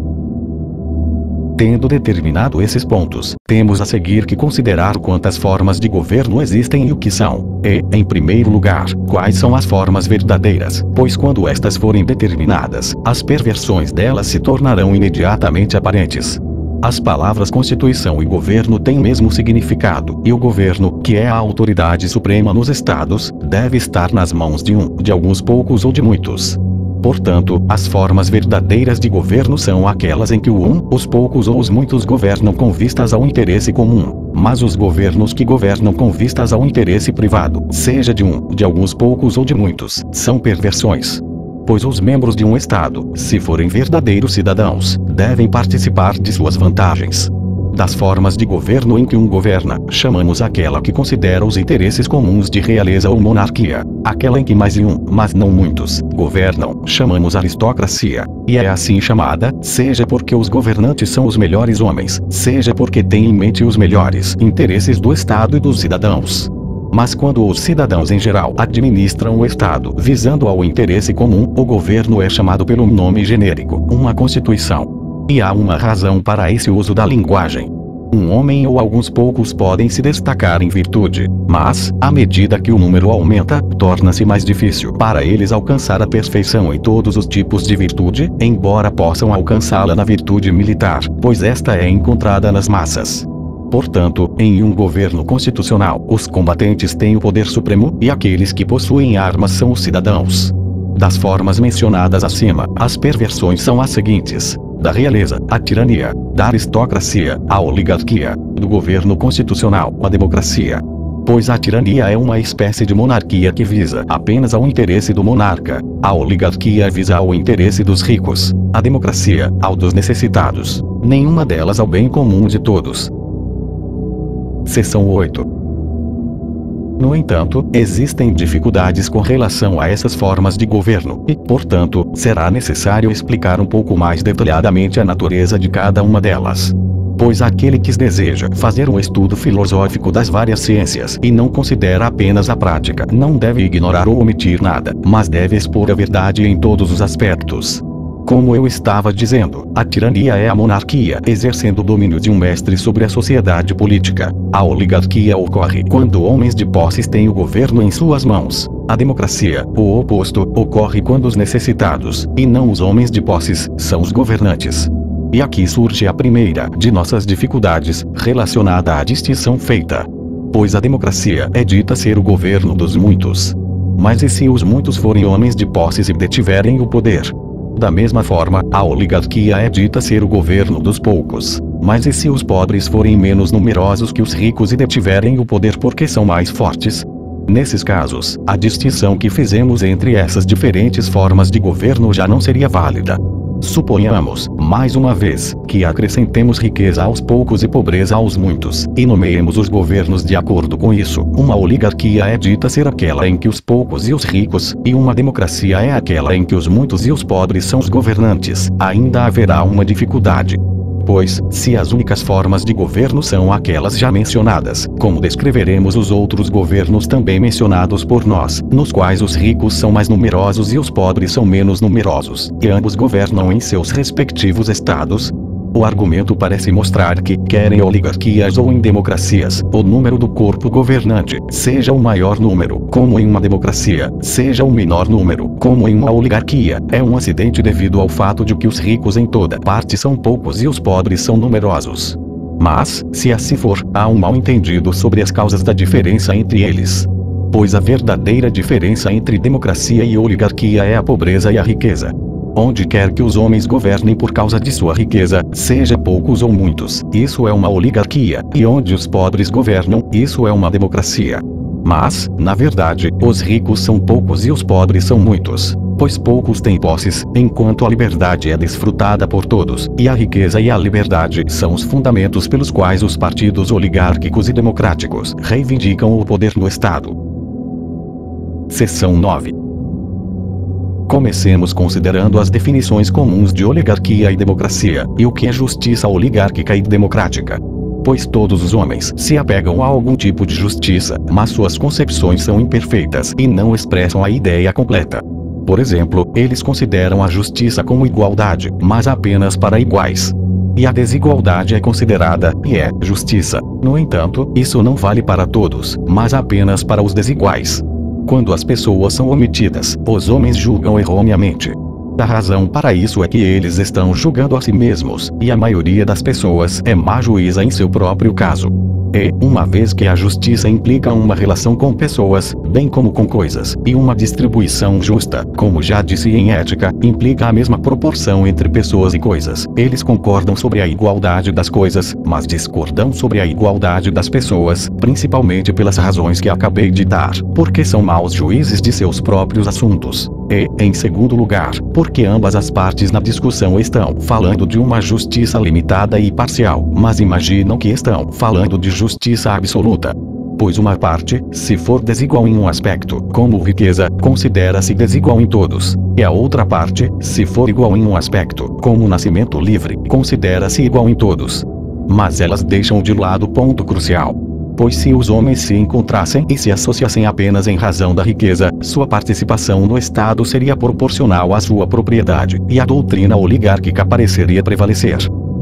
Tendo determinado esses pontos, temos a seguir que considerar quantas formas de governo existem e o que são. E, em primeiro lugar, quais são as formas verdadeiras, pois quando estas forem determinadas, as perversões delas se tornarão imediatamente aparentes. As palavras Constituição e governo têm o mesmo significado, e o governo, que é a autoridade suprema nos estados, deve estar nas mãos de alguns poucos ou de muitos. Portanto, as formas verdadeiras de governo são aquelas em que os poucos ou os muitos governam com vistas ao interesse comum. Mas os governos que governam com vistas ao interesse privado, seja de alguns poucos ou de muitos, são perversões. Pois os membros de um Estado, se forem verdadeiros cidadãos, devem participar de suas vantagens. Das formas de governo em que governa, chamamos aquela que considera os interesses comuns de realeza ou monarquia. Aquela em que mais de mas não muitos, governam, chamamos aristocracia. E é assim chamada, seja porque os governantes são os melhores homens, seja porque têm em mente os melhores interesses do Estado e dos cidadãos. Mas quando os cidadãos em geral administram o Estado visando ao interesse comum, o governo é chamado pelo nome genérico, uma Constituição. E há uma razão para esse uso da linguagem. Um homem ou alguns poucos podem se destacar em virtude, mas, à medida que o número aumenta, torna-se mais difícil para eles alcançar a perfeição em todos os tipos de virtude, embora possam alcançá-la na virtude militar, pois esta é encontrada nas massas. Portanto, em um governo constitucional, os combatentes têm o poder supremo, e aqueles que possuem armas são os cidadãos. Das formas mencionadas acima, as perversões são as seguintes: da realeza, a tirania; da aristocracia, a oligarquia; do governo constitucional, a democracia. Pois a tirania é uma espécie de monarquia que visa apenas ao interesse do monarca, a oligarquia visa ao interesse dos ricos, a democracia, ao dos necessitados, nenhuma delas ao bem comum de todos. Seção 8. No entanto, existem dificuldades com relação a essas formas de governo, e, portanto, será necessário explicar um pouco mais detalhadamente a natureza de cada uma delas. Pois aquele que deseja fazer um estudo filosófico das várias ciências e não considera apenas a prática, não deve ignorar ou omitir nada, mas deve expor a verdade em todos os aspectos. Como eu estava dizendo, a tirania é a monarquia exercendo o domínio de um mestre sobre a sociedade política. A oligarquia ocorre quando homens de posses têm o governo em suas mãos. A democracia, o oposto, ocorre quando os necessitados, e não os homens de posses, são os governantes. E aqui surge a primeira de nossas dificuldades, relacionada à distinção feita. Pois a democracia é dita ser o governo dos muitos. Mas e se os muitos forem homens de posses e detiverem o poder? Da mesma forma, a oligarquia é dita ser o governo dos poucos. Mas e se os pobres forem menos numerosos que os ricos e detiverem o poder porque são mais fortes? Nesses casos, a distinção que fizemos entre essas diferentes formas de governo já não seria válida. Suponhamos, mais uma vez, que acrescentemos riqueza aos poucos e pobreza aos muitos, e nomeemos os governos de acordo com isso. Uma oligarquia é dita ser aquela em que os poucos e os ricos, e uma democracia é aquela em que os muitos e os pobres são os governantes. Ainda haverá uma dificuldade. Pois, se as únicas formas de governo são aquelas já mencionadas, como descreveremos os outros governos também mencionados por nós, nos quais os ricos são mais numerosos e os pobres são menos numerosos, e ambos governam em seus respectivos estados? O argumento parece mostrar que, quer em oligarquias ou em democracias, o número do corpo governante, seja o maior número, como em uma democracia, seja o menor número, como em uma oligarquia, é um acidente devido ao fato de que os ricos em toda parte são poucos e os pobres são numerosos. Mas, se assim for, há um mal-entendido sobre as causas da diferença entre eles. Pois a verdadeira diferença entre democracia e oligarquia é a pobreza e a riqueza. Onde quer que os homens governem por causa de sua riqueza, seja poucos ou muitos, isso é uma oligarquia, e onde os pobres governam, isso é uma democracia. Mas, na verdade, os ricos são poucos e os pobres são muitos, pois poucos têm posses, enquanto a liberdade é desfrutada por todos, e a riqueza e a liberdade são os fundamentos pelos quais os partidos oligárquicos e democráticos reivindicam o poder no Estado. Seção 9. Comecemos considerando as definições comuns de oligarquia e democracia, e o que é justiça oligárquica e democrática. Pois todos os homens se apegam a algum tipo de justiça, mas suas concepções são imperfeitas e não expressam a ideia completa. Por exemplo, eles consideram a justiça como igualdade, mas apenas para iguais. e a desigualdade é considerada, e é, justiça. No entanto, isso não vale para todos, mas apenas para os desiguais. Quando as pessoas são omitidas, os homens julgam erroneamente. A razão para isso é que eles estão julgando a si mesmos, e a maioria das pessoas é má juíza em seu próprio caso. E, uma vez que a justiça implica uma relação com pessoas, bem como com coisas, e uma distribuição justa, como já disse em ética, implica a mesma proporção entre pessoas e coisas. Eles concordam sobre a igualdade das coisas, mas discordam sobre a igualdade das pessoas, principalmente pelas razões que acabei de dar, porque são maus juízes de seus próprios assuntos. E, em segundo lugar, porque ambas as partes na discussão estão falando de uma justiça limitada e parcial, mas imaginam que estão falando de justiça absoluta. Pois uma parte, se for desigual em um aspecto, como riqueza, considera-se desigual em todos, e a outra parte, se for igual em um aspecto, como nascimento livre, considera-se igual em todos. Mas elas deixam de lado o ponto crucial. Pois se os homens se encontrassem e se associassem apenas em razão da riqueza, sua participação no Estado seria proporcional à sua propriedade, e a doutrina oligárquica pareceria prevalecer.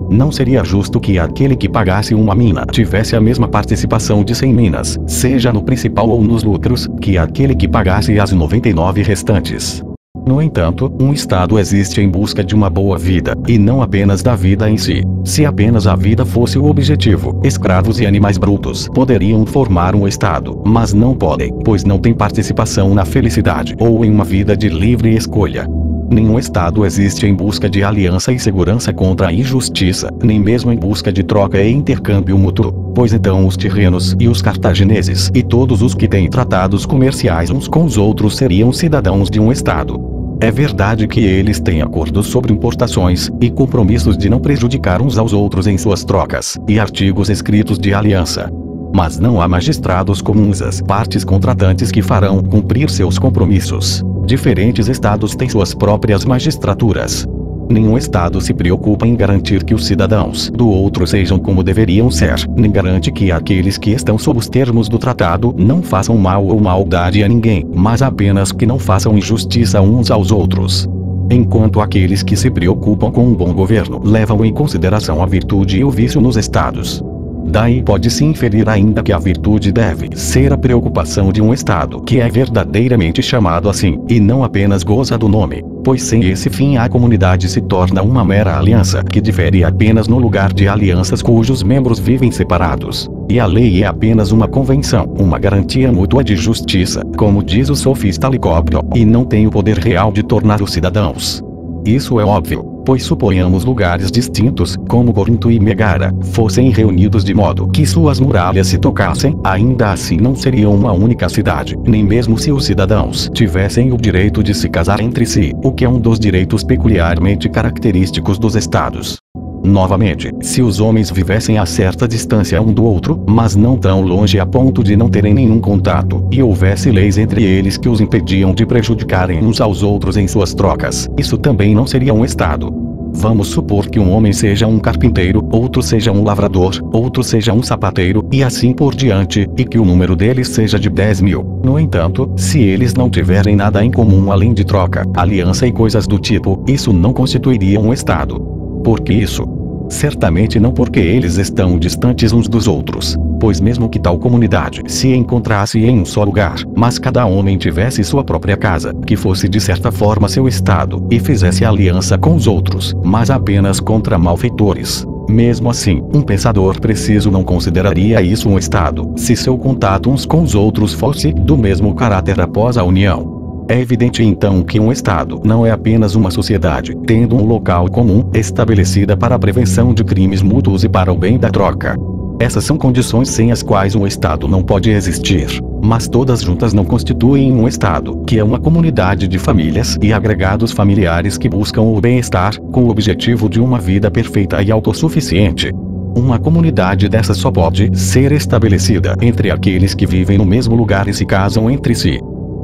Não seria justo que aquele que pagasse uma mina tivesse a mesma participação de 100 minas, seja no principal ou nos lucros, que aquele que pagasse as 99 restantes. No entanto, um Estado existe em busca de uma boa vida, e não apenas da vida em si. Se apenas a vida fosse o objetivo, escravos e animais brutos poderiam formar um Estado, mas não podem, pois não têm participação na felicidade ou em uma vida de livre escolha. Nenhum Estado existe em busca de aliança e segurança contra a injustiça, nem mesmo em busca de troca e intercâmbio mútuo, pois então os tirrenos e os cartagineses e todos os que têm tratados comerciais uns com os outros seriam cidadãos de um Estado. É verdade que eles têm acordos sobre importações, e compromissos de não prejudicar uns aos outros em suas trocas, e artigos escritos de aliança. Mas não há magistrados comuns às partes contratantes que farão cumprir seus compromissos. Diferentes estados têm suas próprias magistraturas. Nenhum estado se preocupa em garantir que os cidadãos do outro sejam como deveriam ser, nem garante que aqueles que estão sob os termos do tratado não façam mal ou maldade a ninguém, mas apenas que não façam injustiça uns aos outros. Enquanto aqueles que se preocupam com um bom governo levam em consideração a virtude e o vício nos estados. Daí pode-se inferir ainda que a virtude deve ser a preocupação de um Estado que é verdadeiramente chamado assim, e não apenas goza do nome, pois sem esse fim a comunidade se torna uma mera aliança que difere apenas no lugar de alianças cujos membros vivem separados. E a lei é apenas uma convenção, uma garantia mútua de justiça, como diz o sofista Licópio, e não tem o poder real de tornar os cidadãos. Isso é óbvio, pois suponhamos lugares distintos, como Corinto e Megara, fossem reunidos de modo que suas muralhas se tocassem, ainda assim não seriam uma única cidade, nem mesmo se os cidadãos tivessem o direito de se casar entre si, o que é um dos direitos peculiarmente característicos dos estados. Novamente, se os homens vivessem a certa distância um do outro, mas não tão longe a ponto de não terem nenhum contato, e houvesse leis entre eles que os impediam de prejudicarem uns aos outros em suas trocas, isso também não seria um estado. Vamos supor que um homem seja um carpinteiro, outro seja um lavrador, outro seja um sapateiro, e assim por diante, e que o número deles seja de 10.000. No entanto, se eles não tiverem nada em comum além de troca, aliança e coisas do tipo, isso não constituiria um estado. Por que isso? Certamente não porque eles estão distantes uns dos outros, pois mesmo que tal comunidade se encontrasse em um só lugar, mas cada homem tivesse sua própria casa, que fosse de certa forma seu estado, e fizesse aliança com os outros, mas apenas contra malfeitores. Mesmo assim, um pensador preciso não consideraria isso um estado, se seu contato uns com os outros fosse do mesmo caráter após a união. É evidente então que um Estado não é apenas uma sociedade, tendo um local comum, estabelecida para a prevenção de crimes mútuos e para o bem da troca. Essas são condições sem as quais um Estado não pode existir, mas todas juntas não constituem um Estado, que é uma comunidade de famílias e agregados familiares que buscam o bem-estar, com o objetivo de uma vida perfeita e autossuficiente. Uma comunidade dessa só pode ser estabelecida entre aqueles que vivem no mesmo lugar e se casam entre si.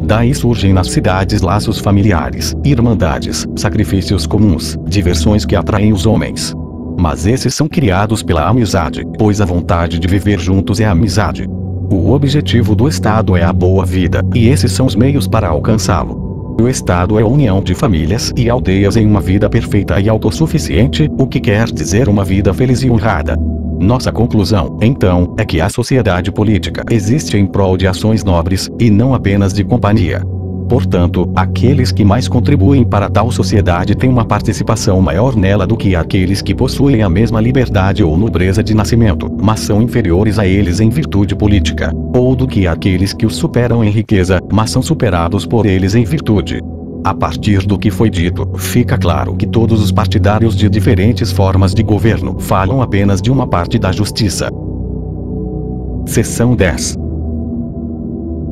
Daí surgem nas cidades laços familiares, irmandades, sacrifícios comuns, diversões que atraem os homens. Mas esses são criados pela amizade, pois a vontade de viver juntos é a amizade. O objetivo do Estado é a boa vida, e esses são os meios para alcançá-lo. O Estado é a união de famílias e aldeias em uma vida perfeita e autossuficiente, o que quer dizer uma vida feliz e honrada. Nossa conclusão, então, é que a sociedade política existe em prol de ações nobres, e não apenas de companhia. Portanto, aqueles que mais contribuem para tal sociedade têm uma participação maior nela do que aqueles que possuem a mesma liberdade ou nobreza de nascimento, mas são inferiores a eles em virtude política, ou do que aqueles que os superam em riqueza, mas são superados por eles em virtude. A partir do que foi dito, fica claro que todos os partidários de diferentes formas de governo falam apenas de uma parte da justiça. Seção 10.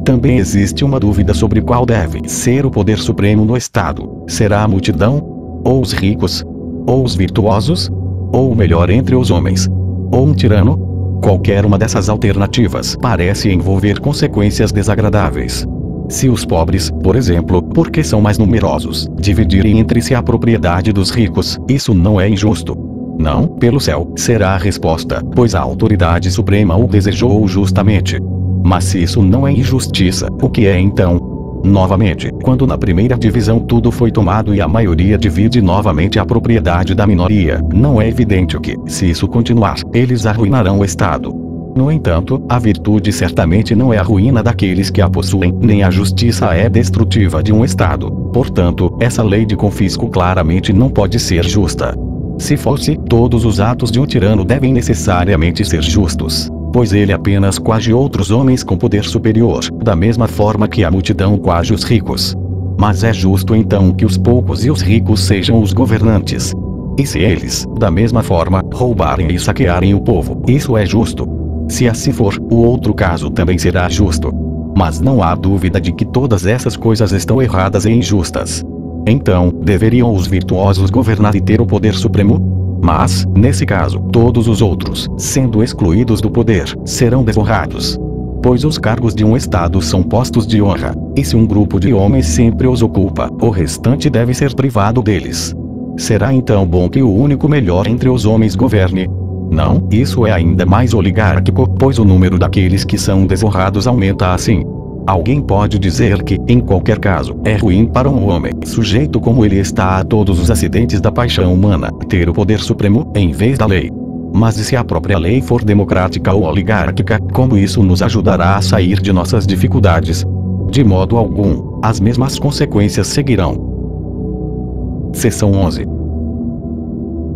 Também existe uma dúvida sobre qual deve ser o poder supremo no Estado. Será a multidão? Ou os ricos? Ou os virtuosos? Ou o melhor entre os homens? Ou um tirano? Qualquer uma dessas alternativas parece envolver consequências desagradáveis. Se os pobres, por exemplo, porque são mais numerosos, dividirem entre si a propriedade dos ricos, isso não é injusto. Não, pelo céu, será a resposta, pois a autoridade suprema o desejou justamente. Mas se isso não é injustiça, o que é então? Novamente, quando na primeira divisão tudo foi tomado e a maioria divide novamente a propriedade da minoria, não é evidente que, se isso continuar, eles arruinarão o Estado. No entanto, a virtude certamente não é a ruína daqueles que a possuem, nem a justiça é destrutiva de um Estado. Portanto, essa lei de confisco claramente não pode ser justa. Se fosse, todos os atos de um tirano devem necessariamente ser justos, pois ele apenas coage outros homens com poder superior, da mesma forma que a multidão coage os ricos. Mas é justo então que os poucos e os ricos sejam os governantes. E se eles, da mesma forma, roubarem e saquearem o povo, isso é justo. Se assim for, o outro caso também será justo. Mas não há dúvida de que todas essas coisas estão erradas e injustas. Então, deveriam os virtuosos governar e ter o poder supremo? Mas, nesse caso, todos os outros, sendo excluídos do poder, serão desonrados. Pois os cargos de um Estado são postos de honra, e se um grupo de homens sempre os ocupa, o restante deve ser privado deles. Será então bom que o único melhor entre os homens governe? Não, isso é ainda mais oligárquico, pois o número daqueles que são desonrados aumenta assim. Alguém pode dizer que, em qualquer caso, é ruim para um homem, sujeito como ele está a todos os acidentes da paixão humana, ter o poder supremo, em vez da lei. Mas e se a própria lei for democrática ou oligárquica, como isso nos ajudará a sair de nossas dificuldades? De modo algum, as mesmas consequências seguirão. Seção 11.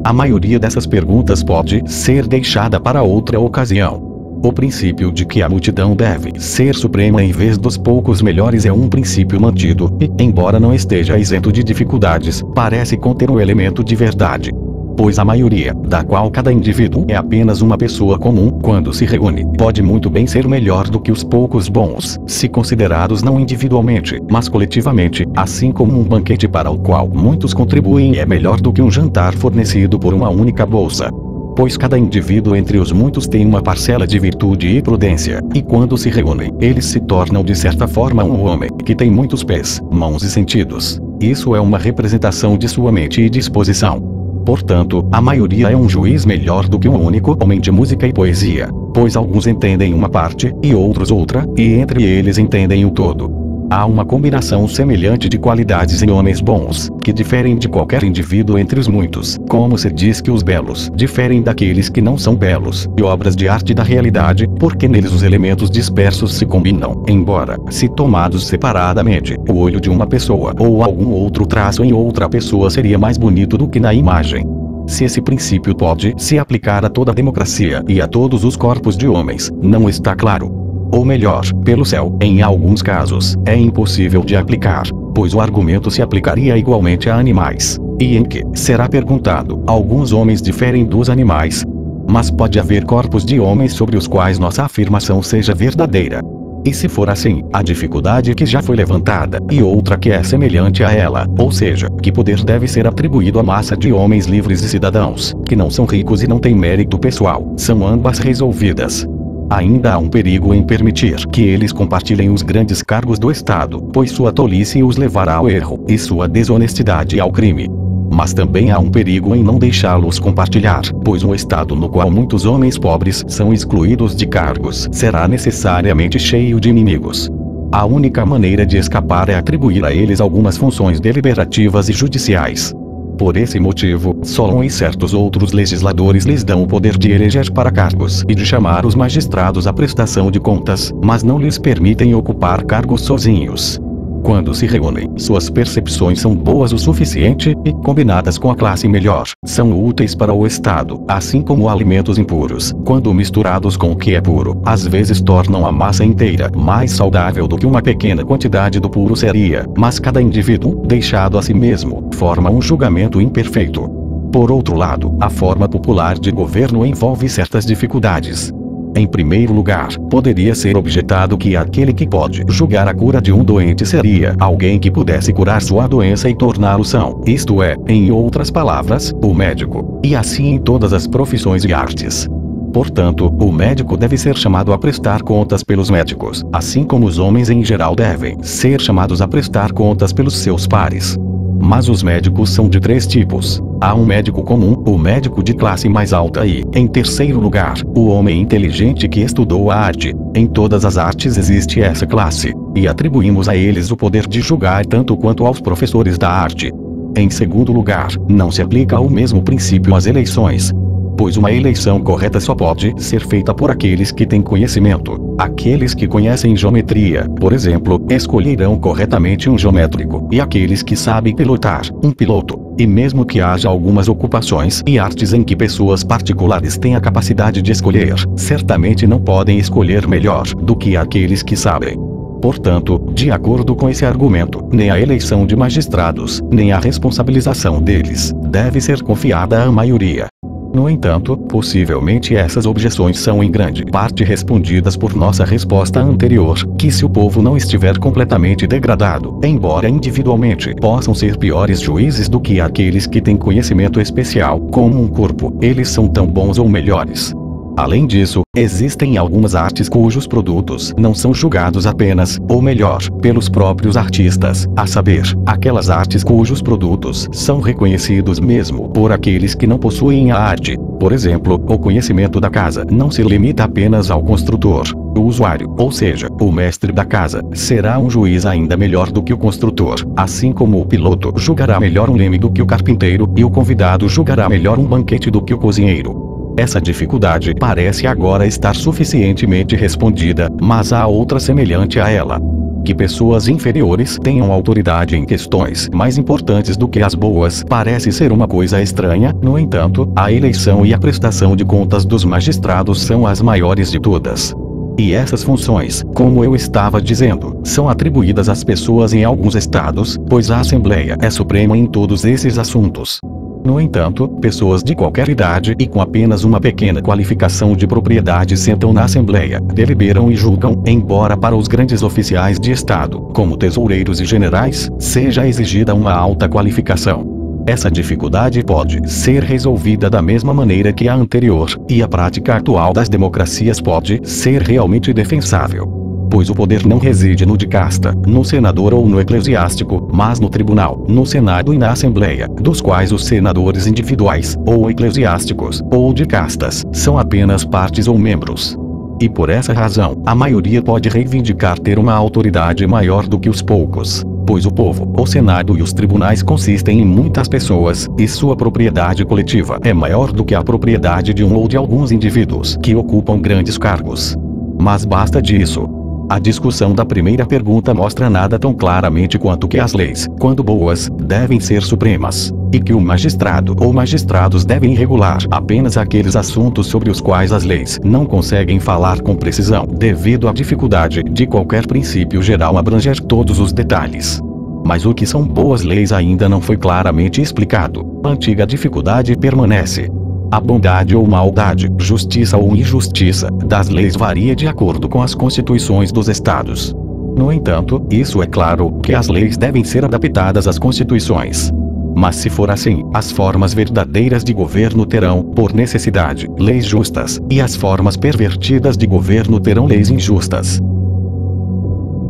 A maioria dessas perguntas pode ser deixada para outra ocasião. O princípio de que a multidão deve ser suprema em vez dos poucos melhores é um princípio mantido, e, embora não esteja isento de dificuldades, parece conter um elemento de verdade. Pois a maioria, da qual cada indivíduo é apenas uma pessoa comum, quando se reúne, pode muito bem ser melhor do que os poucos bons, se considerados não individualmente, mas coletivamente, assim como um banquete para o qual muitos contribuem é melhor do que um jantar fornecido por uma única bolsa. Pois cada indivíduo entre os muitos tem uma parcela de virtude e prudência, e quando se reúnem, eles se tornam de certa forma um homem, que tem muitos pés, mãos e sentidos. Isso é uma representação de sua mente e disposição. Portanto, a maioria é um juiz melhor do que um único homem de música e poesia, pois alguns entendem uma parte, e outros outra, e entre eles entendem o todo. Há uma combinação semelhante de qualidades em homens bons, que diferem de qualquer indivíduo entre os muitos, como se diz que os belos diferem daqueles que não são belos, e obras de arte da realidade, porque neles os elementos dispersos se combinam, embora, se tomados separadamente, o olho de uma pessoa ou algum outro traço em outra pessoa seria mais bonito do que na imagem. Se esse princípio pode se aplicar a toda a democracia e a todos os corpos de homens, não está claro. Ou melhor, pelo céu, em alguns casos, é impossível de aplicar, pois o argumento se aplicaria igualmente a animais. E em que, será perguntado, alguns homens diferem dos animais? Mas pode haver corpos de homens sobre os quais nossa afirmação seja verdadeira. E se for assim, a dificuldade que já foi levantada, e outra que é semelhante a ela, ou seja, que poder deve ser atribuído à massa de homens livres e cidadãos, que não são ricos e não têm mérito pessoal, são ambas resolvidas. Ainda há um perigo em permitir que eles compartilhem os grandes cargos do Estado, pois sua tolice os levará ao erro, e sua desonestidade ao crime. Mas também há um perigo em não deixá-los compartilhar, pois um Estado no qual muitos homens pobres são excluídos de cargos será necessariamente cheio de inimigos. A única maneira de escapar é atribuir a eles algumas funções deliberativas e judiciais. Por esse motivo, Solon e certos outros legisladores lhes dão o poder de eleger para cargos e de chamar os magistrados à prestação de contas, mas não lhes permitem ocupar cargos sozinhos. Quando se reúnem, suas percepções são boas o suficiente e, combinadas com a classe melhor, são úteis para o Estado, assim como alimentos impuros, quando misturados com o que é puro, às vezes tornam a massa inteira mais saudável do que uma pequena quantidade do puro seria, mas cada indivíduo, deixado a si mesmo, forma um julgamento imperfeito. Por outro lado, a forma popular de governo envolve certas dificuldades. Em primeiro lugar, poderia ser objetado que aquele que pode julgar a cura de um doente seria alguém que pudesse curar sua doença e torná-lo são, isto é, em outras palavras, o médico, e assim em todas as profissões e artes. Portanto, o médico deve ser chamado a prestar contas pelos médicos, assim como os homens em geral devem ser chamados a prestar contas pelos seus pares. Mas os médicos são de 3 tipos. Há um médico comum, o médico de classe mais alta e, em terceiro lugar, o homem inteligente que estudou a arte. Em todas as artes existe essa classe, e atribuímos a eles o poder de julgar tanto quanto aos professores da arte. Em segundo lugar, não se aplica o mesmo princípio às eleições, pois uma eleição correta só pode ser feita por aqueles que têm conhecimento. Aqueles que conhecem geometria, por exemplo, escolherão corretamente um geométrico, e aqueles que sabem pilotar, um piloto. E mesmo que haja algumas ocupações e artes em que pessoas particulares têm a capacidade de escolher, certamente não podem escolher melhor do que aqueles que sabem. Portanto, de acordo com esse argumento, nem a eleição de magistrados, nem a responsabilização deles, deve ser confiada à maioria. No entanto, possivelmente essas objeções são em grande parte respondidas por nossa resposta anterior, que se o povo não estiver completamente degradado, embora individualmente possam ser piores juízes do que aqueles que têm conhecimento especial, como um corpo, eles são tão bons ou melhores. Além disso, existem algumas artes cujos produtos não são julgados apenas, ou melhor, pelos próprios artistas, a saber, aquelas artes cujos produtos são reconhecidos mesmo por aqueles que não possuem a arte. Por exemplo, o conhecimento da casa não se limita apenas ao construtor. O usuário, ou seja, o mestre da casa, será um juiz ainda melhor do que o construtor, assim como o piloto julgará melhor um leme do que o carpinteiro, e o convidado julgará melhor um banquete do que o cozinheiro. Essa dificuldade parece agora estar suficientemente respondida, mas há outra semelhante a ela. Que pessoas inferiores tenham autoridade em questões mais importantes do que as boas parece ser uma coisa estranha. No entanto, a eleição e a prestação de contas dos magistrados são as maiores de todas. E essas funções, como eu estava dizendo, são atribuídas às pessoas em alguns estados, pois a Assembleia é suprema em todos esses assuntos. No entanto, pessoas de qualquer idade e com apenas uma pequena qualificação de propriedade sentam na Assembleia, deliberam e julgam, embora para os grandes oficiais de Estado, como tesoureiros e generais, seja exigida uma alta qualificação. Essa dificuldade pode ser resolvida da mesma maneira que a anterior, e a prática atual das democracias pode ser realmente defensável. Pois o poder não reside no de casta, no senador ou no eclesiástico, mas no tribunal, no senado e na assembleia, dos quais os senadores individuais, ou eclesiásticos, ou de castas, são apenas partes ou membros. E por essa razão, a maioria pode reivindicar ter uma autoridade maior do que os poucos, pois o povo, o senado e os tribunais consistem em muitas pessoas, e sua propriedade coletiva é maior do que a propriedade de um ou de alguns indivíduos que ocupam grandes cargos. Mas basta disso. A discussão da primeira pergunta mostra nada tão claramente quanto que as leis, quando boas, devem ser supremas, e que o magistrado ou magistrados devem regular apenas aqueles assuntos sobre os quais as leis não conseguem falar com precisão, devido à dificuldade de qualquer princípio geral abranger todos os detalhes. Mas o que são boas leis ainda não foi claramente explicado. A antiga dificuldade permanece. A bondade ou maldade, justiça ou injustiça, das leis varia de acordo com as constituições dos estados. No entanto, isso é claro, que as leis devem ser adaptadas às constituições. Mas se for assim, as formas verdadeiras de governo terão, por necessidade, leis justas, e as formas pervertidas de governo terão leis injustas.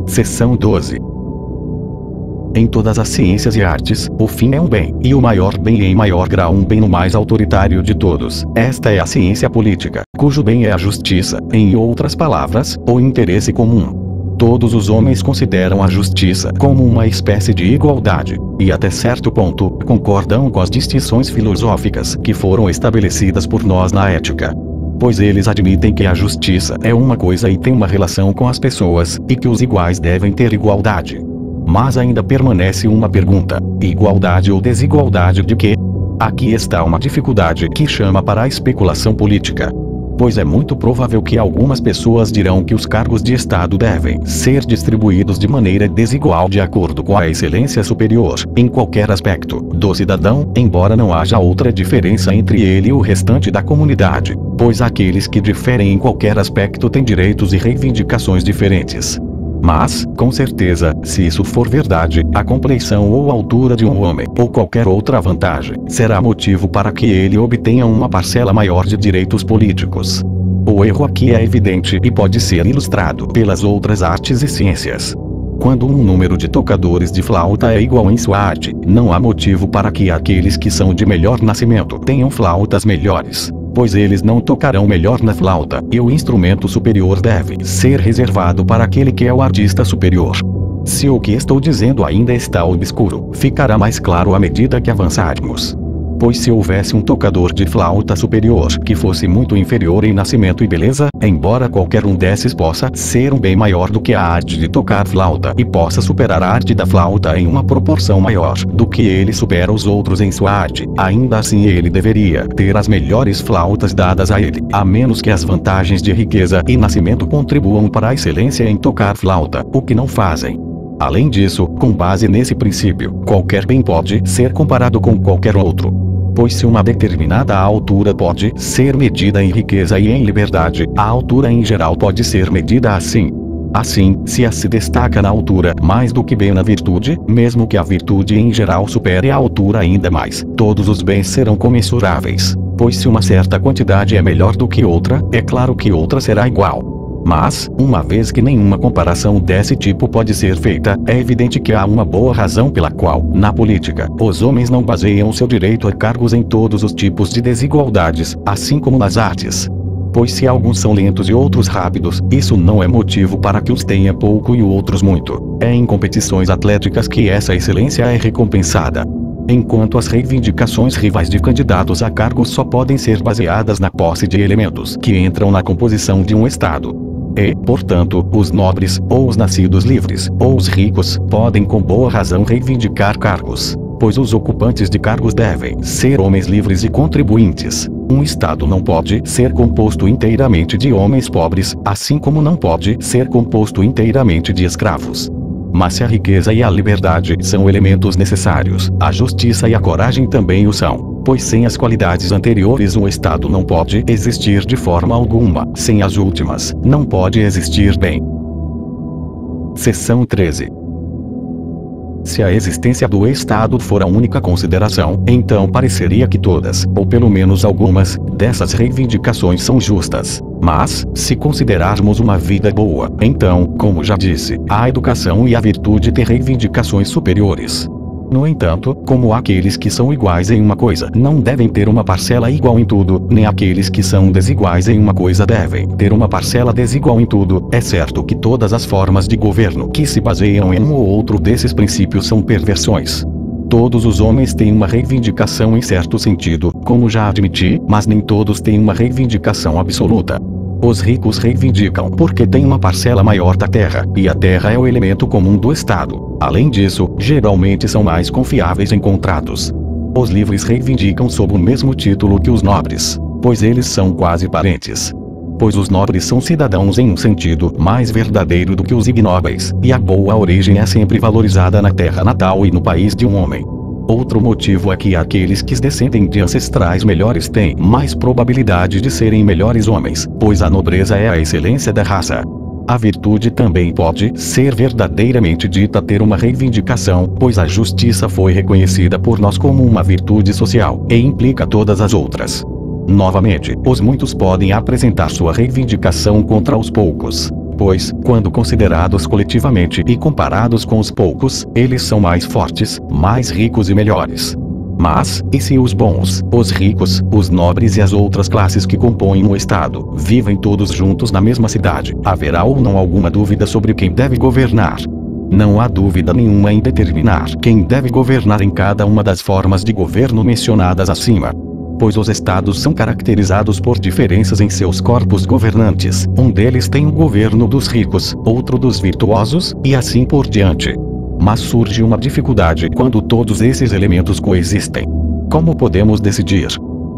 Seção 12. Em todas as ciências e artes, o fim é um bem, e o maior bem em maior grau um bem no mais autoritário de todos. Esta é a ciência política, cujo bem é a justiça, em outras palavras, o interesse comum. Todos os homens consideram a justiça como uma espécie de igualdade, e até certo ponto, concordam com as distinções filosóficas que foram estabelecidas por nós na ética. Pois eles admitem que a justiça é uma coisa e tem uma relação com as pessoas, e que os iguais devem ter igualdade. Mas ainda permanece uma pergunta: igualdade ou desigualdade de quê? Aqui está uma dificuldade que chama para a especulação política. Pois é muito provável que algumas pessoas dirão que os cargos de Estado devem ser distribuídos de maneira desigual de acordo com a excelência superior, em qualquer aspecto, do cidadão, embora não haja outra diferença entre ele e o restante da comunidade, pois aqueles que diferem em qualquer aspecto têm direitos e reivindicações diferentes. Mas, com certeza, se isso for verdade, a compleição ou altura de um homem, ou qualquer outra vantagem, será motivo para que ele obtenha uma parcela maior de direitos políticos. O erro aqui é evidente e pode ser ilustrado pelas outras artes e ciências. Quando um número de tocadores de flauta é igual em sua arte, não há motivo para que aqueles que são de melhor nascimento tenham flautas melhores, pois eles não tocarão melhor na flauta, e o instrumento superior deve ser reservado para aquele que é o artista superior. Se o que estou dizendo ainda está obscuro, ficará mais claro à medida que avançarmos. Pois se houvesse um tocador de flauta superior que fosse muito inferior em nascimento e beleza, embora qualquer um desses possa ser um bem maior do que a arte de tocar flauta e possa superar a arte da flauta em uma proporção maior do que ele supera os outros em sua arte, ainda assim ele deveria ter as melhores flautas dadas a ele, a menos que as vantagens de riqueza e nascimento contribuam para a excelência em tocar flauta, o que não fazem. Além disso, com base nesse princípio, qualquer bem pode ser comparado com qualquer outro. Pois se uma determinada altura pode ser medida em riqueza e em liberdade, a altura em geral pode ser medida assim. Assim, se se destaca na altura mais do que bem na virtude, mesmo que a virtude em geral supere a altura ainda mais, todos os bens serão comensuráveis. Pois se uma certa quantidade é melhor do que outra, é claro que outra será igual. Mas, uma vez que nenhuma comparação desse tipo pode ser feita, é evidente que há uma boa razão pela qual, na política, os homens não baseiam seu direito a cargos em todos os tipos de desigualdades, assim como nas artes. Pois se alguns são lentos e outros rápidos, isso não é motivo para que os tenha pouco e outros muito. É em competições atléticas que essa excelência é recompensada. Enquanto as reivindicações rivais de candidatos a cargos só podem ser baseadas na posse de elementos que entram na composição de um Estado. E, portanto, os nobres, ou os nascidos livres, ou os ricos, podem com boa razão reivindicar cargos, pois os ocupantes de cargos devem ser homens livres e contribuintes. Um Estado não pode ser composto inteiramente de homens pobres, assim como não pode ser composto inteiramente de escravos. Mas se a riqueza e a liberdade são elementos necessários, a justiça e a coragem também o são, pois sem as qualidades anteriores um Estado não pode existir de forma alguma, sem as últimas, não pode existir bem. Seção 13. Se a existência do Estado for a única consideração, então pareceria que todas, ou pelo menos algumas, dessas reivindicações são justas. Mas, se considerarmos uma vida boa, então, como já disse, a educação e a virtude têm reivindicações superiores. No entanto, como aqueles que são iguais em uma coisa não devem ter uma parcela igual em tudo, nem aqueles que são desiguais em uma coisa devem ter uma parcela desigual em tudo, é certo que todas as formas de governo que se baseiam em um ou outro desses princípios são perversões. Todos os homens têm uma reivindicação em certo sentido, como já admiti, mas nem todos têm uma reivindicação absoluta. Os ricos reivindicam porque têm uma parcela maior da terra, e a terra é o elemento comum do Estado. Além disso, geralmente são mais confiáveis em contratos. Os livres reivindicam sob o mesmo título que os nobres, pois eles são quase parentes. Pois os nobres são cidadãos em um sentido mais verdadeiro do que os ignóbeis, e a boa origem é sempre valorizada na terra natal e no país de um homem. Outro motivo é que aqueles que descendem de ancestrais melhores têm mais probabilidade de serem melhores homens, pois a nobreza é a excelência da raça. A virtude também pode ser verdadeiramente dita ter uma reivindicação, pois a justiça foi reconhecida por nós como uma virtude social, e implica todas as outras. Novamente, os muitos podem apresentar sua reivindicação contra os poucos, pois, quando considerados coletivamente e comparados com os poucos, eles são mais fortes, mais ricos e melhores. Mas, e se os bons, os ricos, os nobres e as outras classes que compõem o Estado, vivem todos juntos na mesma cidade, haverá ou não alguma dúvida sobre quem deve governar? Não há dúvida nenhuma em determinar quem deve governar em cada uma das formas de governo mencionadas acima. Pois os estados são caracterizados por diferenças em seus corpos governantes, um deles tem o governo dos ricos, outro dos virtuosos, e assim por diante. Mas surge uma dificuldade quando todos esses elementos coexistem. Como podemos decidir?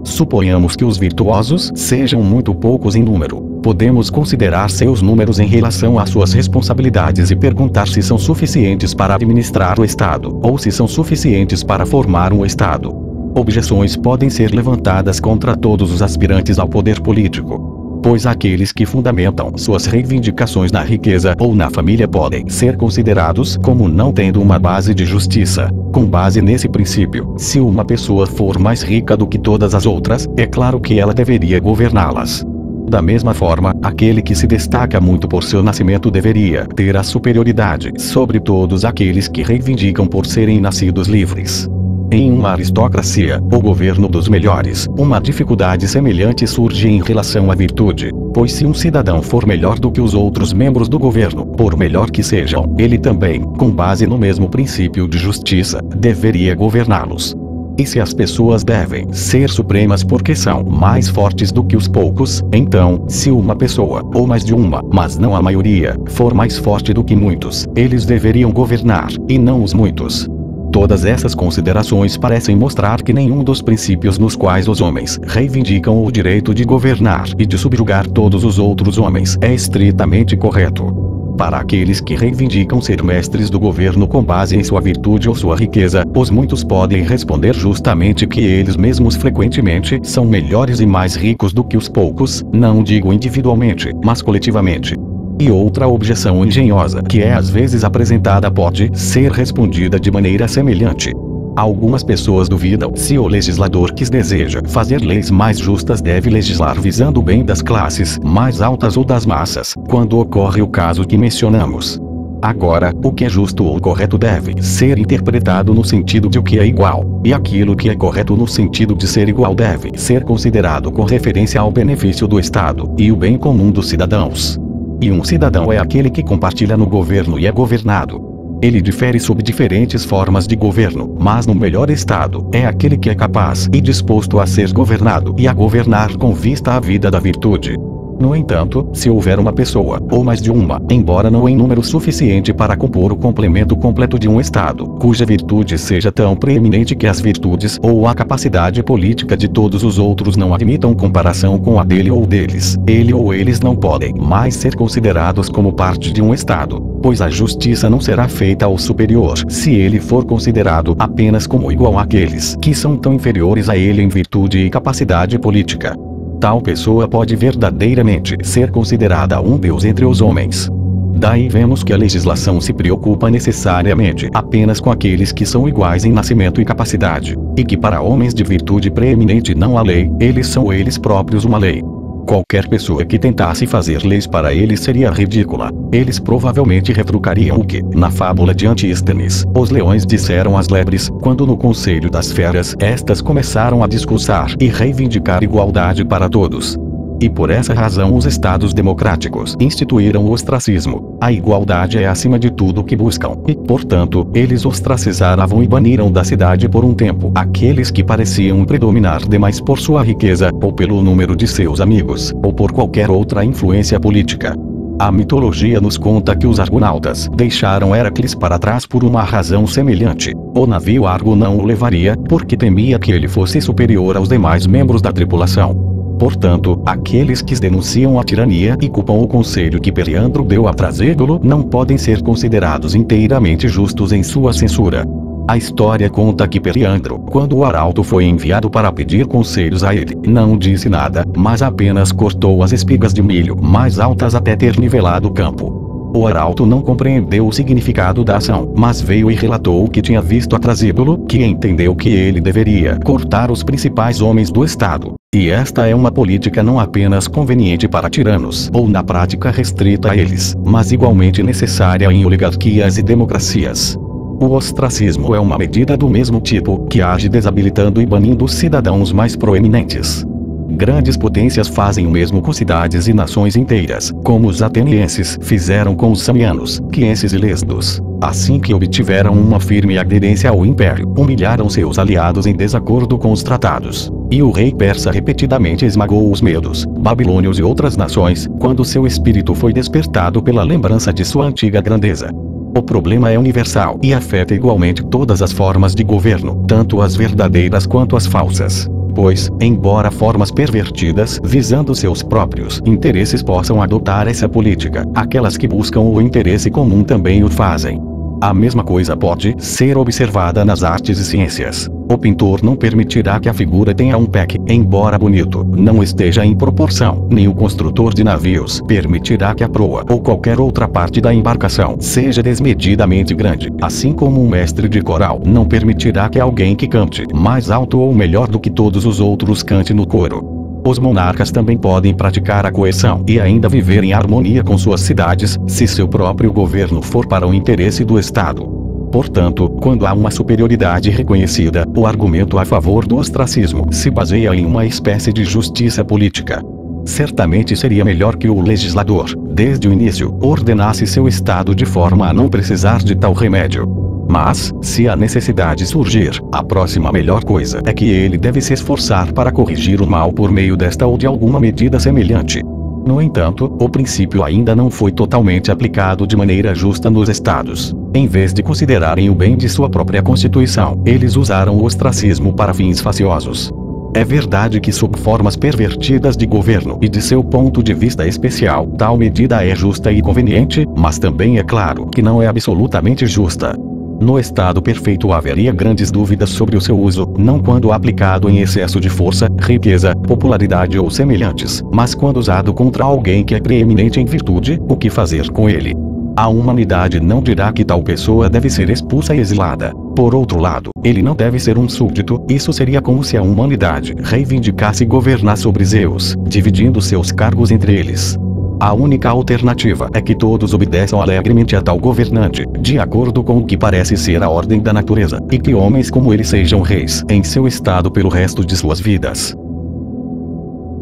Suponhamos que os virtuosos sejam muito poucos em número. Podemos considerar seus números em relação às suas responsabilidades e perguntar se são suficientes para administrar o Estado, ou se são suficientes para formar um Estado. Objeções podem ser levantadas contra todos os aspirantes ao poder político. Pois aqueles que fundamentam suas reivindicações na riqueza ou na família podem ser considerados como não tendo uma base de justiça. Com base nesse princípio, se uma pessoa for mais rica do que todas as outras, é claro que ela deveria governá-las. Da mesma forma, aquele que se destaca muito por seu nascimento deveria ter a superioridade sobre todos aqueles que reivindicam por serem nascidos livres. Em uma aristocracia, o governo dos melhores, uma dificuldade semelhante surge em relação à virtude, pois se um cidadão for melhor do que os outros membros do governo, por melhor que sejam, ele também, com base no mesmo princípio de justiça, deveria governá-los. E se as pessoas devem ser supremas porque são mais fortes do que os poucos, então, se uma pessoa, ou mais de uma, mas não a maioria, for mais forte do que muitos, eles deveriam governar, e não os muitos. Todas essas considerações parecem mostrar que nenhum dos princípios nos quais os homens reivindicam o direito de governar e de subjugar todos os outros homens é estritamente correto. Para aqueles que reivindicam ser mestres do governo com base em sua virtude ou sua riqueza, os muitos podem responder justamente que eles mesmos frequentemente são melhores e mais ricos do que os poucos, não digo individualmente, mas coletivamente. E outra objeção engenhosa que é às vezes apresentada pode ser respondida de maneira semelhante. Algumas pessoas duvidam se o legislador que deseja fazer leis mais justas deve legislar visando o bem das classes mais altas ou das massas, quando ocorre o caso que mencionamos. Agora, o que é justo ou correto deve ser interpretado no sentido de o que é igual, e aquilo que é correto no sentido de ser igual deve ser considerado com referência ao benefício do Estado e o bem comum dos cidadãos. E um cidadão é aquele que compartilha no governo e é governado. Ele difere sob diferentes formas de governo, mas no melhor estado, é aquele que é capaz e disposto a ser governado e a governar com vista à vida da virtude. No entanto, se houver uma pessoa, ou mais de uma, embora não em número suficiente para compor o complemento completo de um Estado, cuja virtude seja tão preeminente que as virtudes ou a capacidade política de todos os outros não admitam comparação com a dele ou deles, ele ou eles não podem mais ser considerados como parte de um Estado, pois a justiça não será feita ao superior se ele for considerado apenas como igual àqueles que são tão inferiores a ele em virtude e capacidade política. Tal pessoa pode verdadeiramente ser considerada um Deus entre os homens. Daí vemos que a legislação se preocupa necessariamente apenas com aqueles que são iguais em nascimento e capacidade, e que para homens de virtude preeminente não há lei, eles são eles próprios uma lei. Qualquer pessoa que tentasse fazer leis para eles seria ridícula. Eles provavelmente retrucariam o que, na fábula de Antístenes, os leões disseram às lebres, quando no conselho das feras, estas começaram a discursar e reivindicar igualdade para todos. E por essa razão os estados democráticos instituíram o ostracismo. A igualdade é acima de tudo o que buscam, e, portanto, eles ostracizaram e baniram da cidade por um tempo aqueles que pareciam predominar demais por sua riqueza, ou pelo número de seus amigos, ou por qualquer outra influência política. A mitologia nos conta que os argonautas deixaram Heracles para trás por uma razão semelhante. O navio Argo não o levaria, porque temia que ele fosse superior aos demais membros da tripulação. Portanto, aqueles que denunciam a tirania e culpam o conselho que Periandro deu a trazê-lo não podem ser considerados inteiramente justos em sua censura. A história conta que Periandro, quando o arauto foi enviado para pedir conselhos a ele, não disse nada, mas apenas cortou as espigas de milho mais altas até ter nivelado o campo. O arauto não compreendeu o significado da ação, mas veio e relatou o que tinha visto a trazê-lo, que entendeu que ele deveria cortar os principais homens do Estado. E esta é uma política não apenas conveniente para tiranos, ou na prática restrita a eles, mas igualmente necessária em oligarquias e democracias. O ostracismo é uma medida do mesmo tipo, que age desabilitando e banindo os cidadãos mais proeminentes. Grandes potências fazem o mesmo com cidades e nações inteiras, como os atenienses fizeram com os samianos, quienses e lesdos. Assim que obtiveram uma firme aderência ao império, humilharam seus aliados em desacordo com os tratados. E o rei persa repetidamente esmagou os medos, babilônios e outras nações, quando seu espírito foi despertado pela lembrança de sua antiga grandeza. O problema é universal e afeta igualmente todas as formas de governo, tanto as verdadeiras quanto as falsas. Pois, embora formas pervertidas visando seus próprios interesses possam adotar essa política, aquelas que buscam o interesse comum também o fazem. A mesma coisa pode ser observada nas artes e ciências. O pintor não permitirá que a figura tenha um pé que, embora bonito, não esteja em proporção, nem o construtor de navios permitirá que a proa ou qualquer outra parte da embarcação seja desmedidamente grande, assim como um mestre de coral não permitirá que alguém que cante mais alto ou melhor do que todos os outros cante no coro. Os monarcas também podem praticar a coerção e ainda viver em harmonia com suas cidades, se seu próprio governo for para o interesse do Estado. Portanto, quando há uma superioridade reconhecida, o argumento a favor do ostracismo se baseia em uma espécie de justiça política. Certamente seria melhor que o legislador, desde o início, ordenasse seu Estado de forma a não precisar de tal remédio. Mas, se a necessidade surgir, a próxima melhor coisa é que ele deve se esforçar para corrigir o mal por meio desta ou de alguma medida semelhante. No entanto, o princípio ainda não foi totalmente aplicado de maneira justa nos estados. Em vez de considerarem o bem de sua própria constituição, eles usaram o ostracismo para fins faciosos. É verdade que sob formas pervertidas de governo e de seu ponto de vista especial, tal medida é justa e conveniente, mas também é claro que não é absolutamente justa. No estado perfeito haveria grandes dúvidas sobre o seu uso, não quando aplicado em excesso de força, riqueza, popularidade ou semelhantes, mas quando usado contra alguém que é preeminente em virtude, o que fazer com ele? A humanidade não dirá que tal pessoa deve ser expulsa e exilada. Por outro lado, ele não deve ser um súbdito, isso seria como se a humanidade reivindicasse governar sobre Zeus, dividindo seus cargos entre eles. A única alternativa é que todos obedeçam alegremente a tal governante, de acordo com o que parece ser a ordem da natureza, e que homens como ele sejam reis em seu estado pelo resto de suas vidas.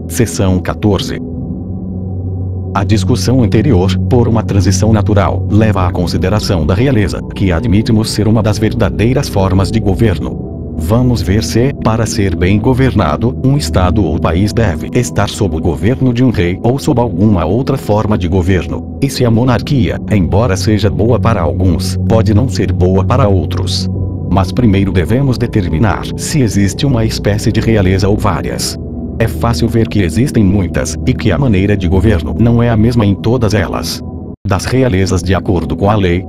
Seção 14. A discussão anterior, por uma transição natural, leva à consideração da realeza, que admitimos ser uma das verdadeiras formas de governo. Vamos ver se, para ser bem governado, um estado ou país deve estar sob o governo de um rei ou sob alguma outra forma de governo, e se a monarquia, embora seja boa para alguns, pode não ser boa para outros. Mas primeiro devemos determinar se existe uma espécie de realeza ou várias. É fácil ver que existem muitas, e que a maneira de governo não é a mesma em todas elas. Das realezas de acordo com a lei,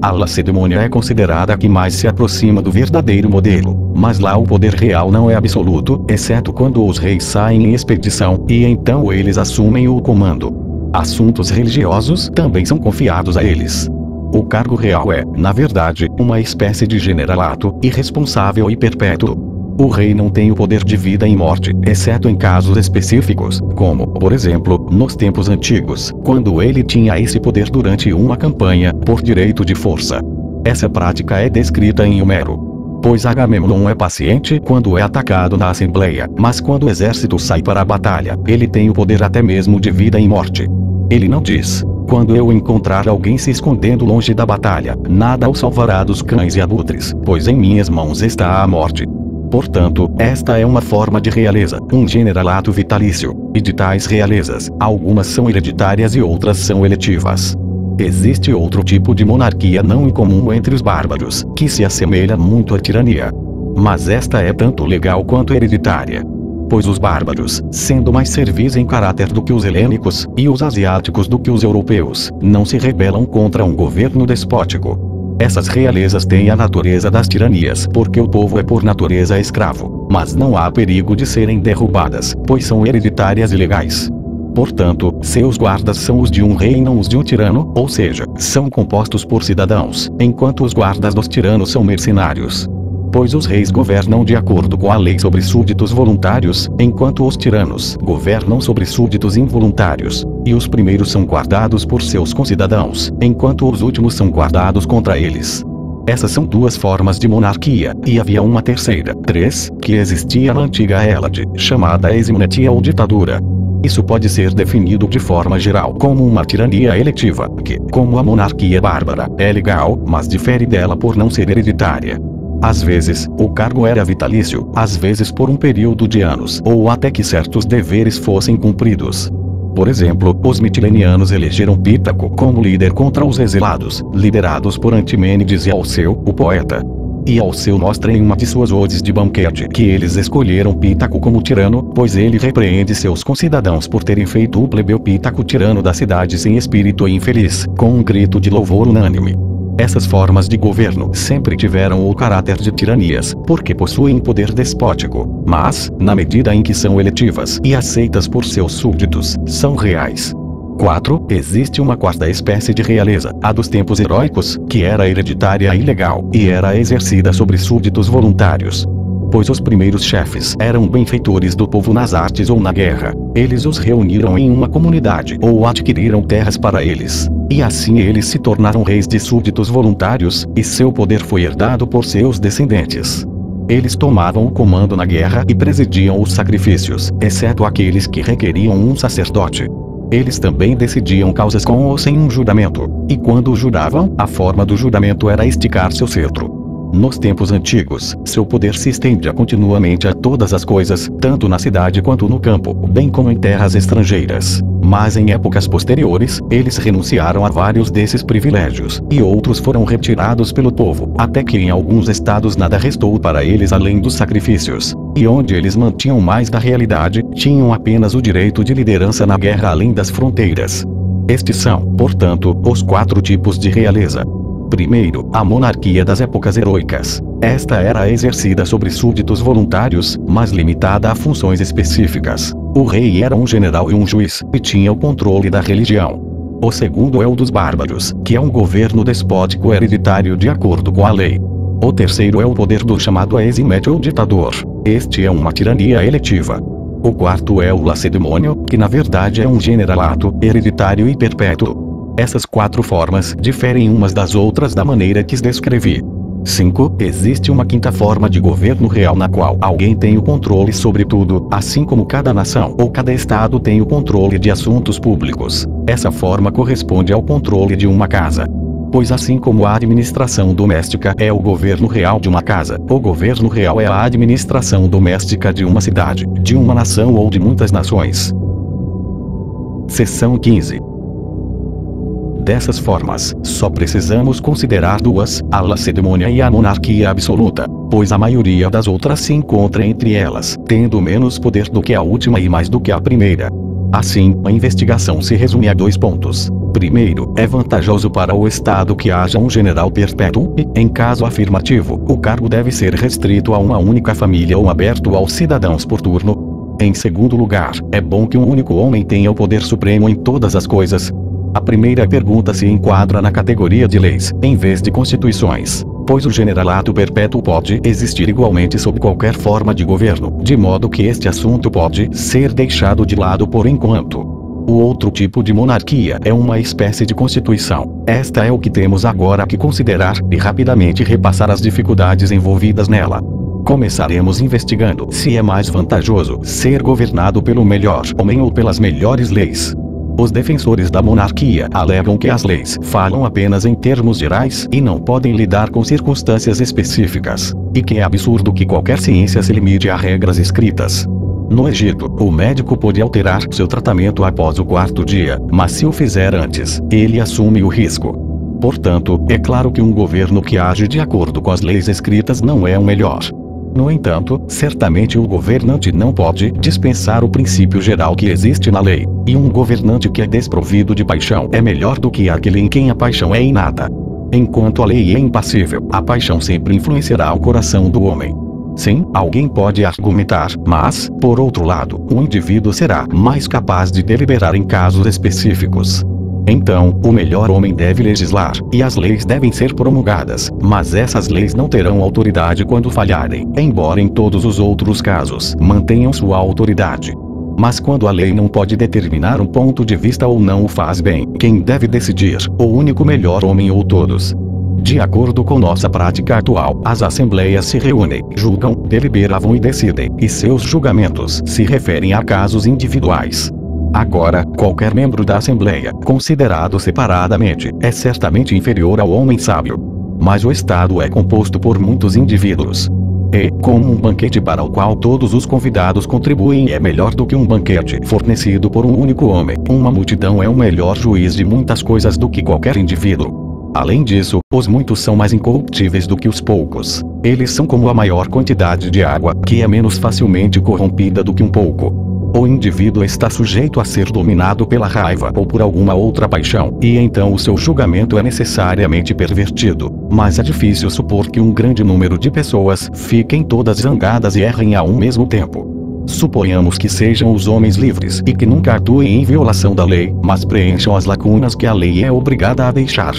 a lacedemônia é considerada a que mais se aproxima do verdadeiro modelo, mas lá o poder real não é absoluto, exceto quando os reis saem em expedição, e então eles assumem o comando. Assuntos religiosos também são confiados a eles. O cargo real é, na verdade, uma espécie de generalato, irresponsável e perpétuo. O rei não tem o poder de vida e morte, exceto em casos específicos, como, por exemplo, nos tempos antigos, quando ele tinha esse poder durante uma campanha, por direito de força. Essa prática é descrita em Homero. Pois Agamemnon é paciente quando é atacado na assembleia, mas quando o exército sai para a batalha, ele tem o poder até mesmo de vida e morte. Ele não diz: quando eu encontrar alguém se escondendo longe da batalha, nada o salvará dos cães e abutres, pois em minhas mãos está a morte. Portanto, esta é uma forma de realeza, um generalato vitalício, e de tais realezas, algumas são hereditárias e outras são eletivas. Existe outro tipo de monarquia não incomum entre os bárbaros, que se assemelha muito à tirania. Mas esta é tanto legal quanto hereditária. Pois os bárbaros, sendo mais servis em caráter do que os helênicos, e os asiáticos do que os europeus, não se rebelam contra um governo despótico. Essas realezas têm a natureza das tiranias, porque o povo é por natureza escravo, mas não há perigo de serem derrubadas, pois são hereditárias e legais. Portanto, seus guardas são os de um rei e não os de um tirano, ou seja, são compostos por cidadãos, enquanto os guardas dos tiranos são mercenários. Pois os reis governam de acordo com a lei sobre súditos voluntários, enquanto os tiranos governam sobre súditos involuntários, e os primeiros são guardados por seus concidadãos, enquanto os últimos são guardados contra eles. Essas são duas formas de monarquia, e havia uma terceira, 3, que existia na antiga Hélade, chamada eximonetia ou ditadura. Isso pode ser definido de forma geral como uma tirania eletiva, que, como a monarquia bárbara, é legal, mas difere dela por não ser hereditária. Às vezes, o cargo era vitalício, às vezes por um período de anos, ou até que certos deveres fossem cumpridos. Por exemplo, os mitilenianos elegeram Pítaco como líder contra os exilados, liderados por Antimênides e Alceu, o poeta. E Alceu mostra em uma de suas odes de banquete que eles escolheram Pítaco como tirano, pois ele repreende seus concidadãos por terem feito o plebeu Pítaco tirano da cidade sem espírito e infeliz, com um grito de louvor unânime. Essas formas de governo sempre tiveram o caráter de tiranias, porque possuem poder despótico, mas, na medida em que são eletivas e aceitas por seus súditos, são reais. 4. Existe uma quarta espécie de realeza, a dos tempos heróicos, que era hereditária e legal, e era exercida sobre súditos voluntários. Pois os primeiros chefes eram benfeitores do povo nas artes ou na guerra. Eles os reuniram em uma comunidade ou adquiriram terras para eles. E assim eles se tornaram reis de súditos voluntários, e seu poder foi herdado por seus descendentes. Eles tomavam o comando na guerra e presidiam os sacrifícios, exceto aqueles que requeriam um sacerdote. Eles também decidiam causas com ou sem um juramento, e quando juravam, a forma do juramento era esticar seu cetro. Nos tempos antigos, seu poder se estendia continuamente a todas as coisas, tanto na cidade quanto no campo, bem como em terras estrangeiras. Mas em épocas posteriores, eles renunciaram a vários desses privilégios, e outros foram retirados pelo povo, até que em alguns estados nada restou para eles além dos sacrifícios. E onde eles mantinham mais da realidade, tinham apenas o direito de liderança na guerra além das fronteiras. Estes são, portanto, os 4 tipos de realeza. Primeiro, a monarquia das épocas heroicas. Esta era exercida sobre súditos voluntários, mas limitada a funções específicas. O rei era um general e um juiz, e tinha o controle da religião. O segundo é o dos bárbaros, que é um governo despótico hereditário de acordo com a lei. O terceiro é o poder do chamado eximete ou ditador. Este é uma tirania eletiva. O quarto é o lacedemônio, que na verdade é um generalato, hereditário e perpétuo. Essas 4 formas diferem umas das outras da maneira que as descrevi. 5. Existe uma quinta forma de governo real na qual alguém tem o controle sobre tudo, assim como cada nação ou cada estado tem o controle de assuntos públicos. Essa forma corresponde ao controle de uma casa. Pois assim como a administração doméstica é o governo real de uma casa, o governo real é a administração doméstica de uma cidade, de uma nação ou de muitas nações. Seção 15. Dessas formas, só precisamos considerar 2, a lacedemônia e a monarquia absoluta, pois a maioria das outras se encontra entre elas, tendo menos poder do que a última e mais do que a primeira. Assim, a investigação se resume a 2 pontos. Primeiro, é vantajoso para o Estado que haja um general perpétuo e, em caso afirmativo, o cargo deve ser restrito a uma única família ou aberto aos cidadãos por turno. Em segundo lugar, é bom que um único homem tenha o poder supremo em todas as coisas. A primeira pergunta se enquadra na categoria de leis, em vez de constituições, pois o generalato perpétuo pode existir igualmente sob qualquer forma de governo, de modo que este assunto pode ser deixado de lado por enquanto. O outro tipo de monarquia é uma espécie de constituição. Esta é o que temos agora que considerar e rapidamente repassar as dificuldades envolvidas nela. Começaremos investigando se é mais vantajoso ser governado pelo melhor homem ou pelas melhores leis. Os defensores da monarquia alegam que as leis falam apenas em termos gerais e não podem lidar com circunstâncias específicas, e que é absurdo que qualquer ciência se limite a regras escritas. No Egito, o médico pode alterar seu tratamento após o 4º dia, mas se o fizer antes, ele assume o risco. Portanto, é claro que um governo que age de acordo com as leis escritas não é o melhor. No entanto, certamente o governante não pode dispensar o princípio geral que existe na lei, e um governante que é desprovido de paixão é melhor do que aquele em quem a paixão é inata. Enquanto a lei é impassível, a paixão sempre influenciará o coração do homem. Sim, alguém pode argumentar, mas, por outro lado, o indivíduo será mais capaz de deliberar em casos específicos. Então, o melhor homem deve legislar, e as leis devem ser promulgadas, mas essas leis não terão autoridade quando falharem, embora em todos os outros casos mantenham sua autoridade. Mas quando a lei não pode determinar um ponto de vista ou não o faz bem, quem deve decidir? O único melhor homem ou todos? De acordo com nossa prática atual, as assembleias se reúnem, julgam, deliberavam e decidem, e seus julgamentos se referem a casos individuais. Agora, qualquer membro da Assembleia, considerado separadamente, é certamente inferior ao homem sábio. Mas o Estado é composto por muitos indivíduos. E, como um banquete para o qual todos os convidados contribuem é melhor do que um banquete fornecido por um único homem, uma multidão é o melhor juiz de muitas coisas do que qualquer indivíduo. Além disso, os muitos são mais incorruptíveis do que os poucos. Eles são como a maior quantidade de água, que é menos facilmente corrompida do que um pouco. O indivíduo está sujeito a ser dominado pela raiva ou por alguma outra paixão, e então o seu julgamento é necessariamente pervertido. Mas é difícil supor que um grande número de pessoas fiquem todas zangadas e errem ao mesmo tempo. Suponhamos que sejam os homens livres e que nunca atuem em violação da lei, mas preencham as lacunas que a lei é obrigada a deixar.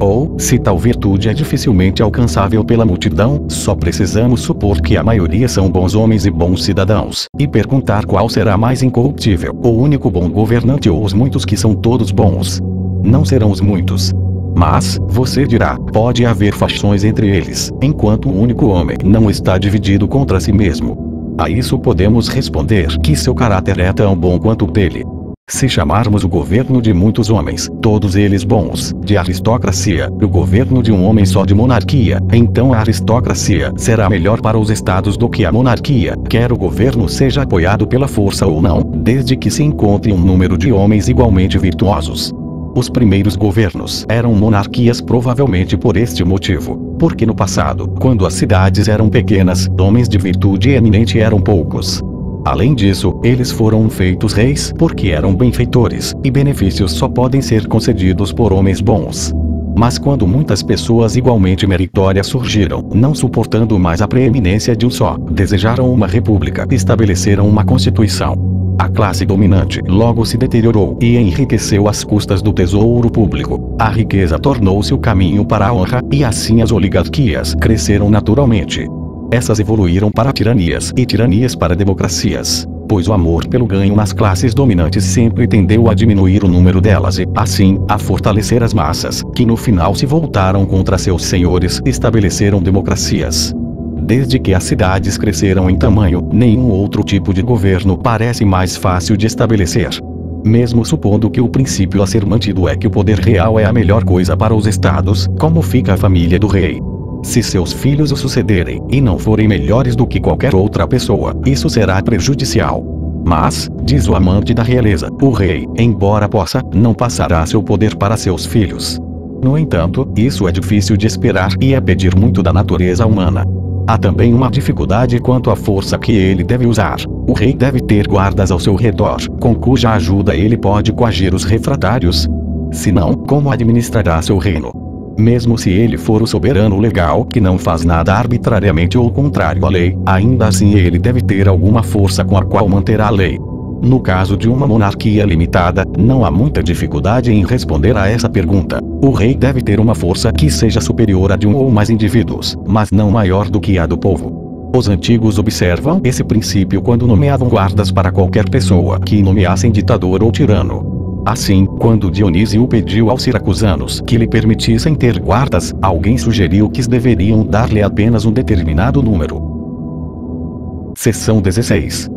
Ou, se tal virtude é dificilmente alcançável pela multidão, só precisamos supor que a maioria são bons homens e bons cidadãos, e perguntar qual será mais incorruptível, o único bom governante ou os muitos que são todos bons. Não serão os muitos. Mas, você dirá, pode haver fações entre eles, enquanto o único homem não está dividido contra si mesmo. A isso podemos responder que seu caráter é tão bom quanto o dele. Se chamarmos o governo de muitos homens, todos eles bons, de aristocracia, o governo de um homem só de monarquia, então a aristocracia será melhor para os estados do que a monarquia, quer o governo seja apoiado pela força ou não, desde que se encontre um número de homens igualmente virtuosos. Os primeiros governos eram monarquias provavelmente por este motivo, porque no passado, quando as cidades eram pequenas, homens de virtude eminente eram poucos. Além disso, eles foram feitos reis porque eram benfeitores, e benefícios só podem ser concedidos por homens bons. Mas quando muitas pessoas igualmente meritórias surgiram, não suportando mais a preeminência de um só, desejaram uma república e estabeleceram uma constituição. A classe dominante logo se deteriorou e enriqueceu às custas do tesouro público. A riqueza tornou-se o caminho para a honra, e assim as oligarquias cresceram naturalmente. Essas evoluíram para tiranias e tiranias para democracias, pois o amor pelo ganho nas classes dominantes sempre tendeu a diminuir o número delas e, assim, a fortalecer as massas, que no final se voltaram contra seus senhores e estabeleceram democracias. Desde que as cidades cresceram em tamanho, nenhum outro tipo de governo parece mais fácil de estabelecer. Mesmo supondo que o princípio a ser mantido é que o poder real é a melhor coisa para os estados, como fica a família do rei? Se seus filhos o sucederem, e não forem melhores do que qualquer outra pessoa, isso será prejudicial. Mas, diz o amante da realeza, o rei, embora possa, não passará seu poder para seus filhos. No entanto, isso é difícil de esperar e é pedir muito da natureza humana. Há também uma dificuldade quanto à força que ele deve usar. O rei deve ter guardas ao seu redor, com cuja ajuda ele pode coagir os refratários. Senão, como administrará seu reino? Mesmo se ele for o soberano legal, que não faz nada arbitrariamente ou contrário à lei, ainda assim ele deve ter alguma força com a qual manterá a lei. No caso de uma monarquia limitada, não há muita dificuldade em responder a essa pergunta. O rei deve ter uma força que seja superior à de um ou mais indivíduos, mas não maior do que a do povo. Os antigos observam esse princípio quando nomeavam guardas para qualquer pessoa que nomeassem ditador ou tirano. Assim, quando Dionísio pediu aos siracusanos que lhe permitissem ter guardas, alguém sugeriu que deveriam dar-lhe apenas um determinado número. Seção 16.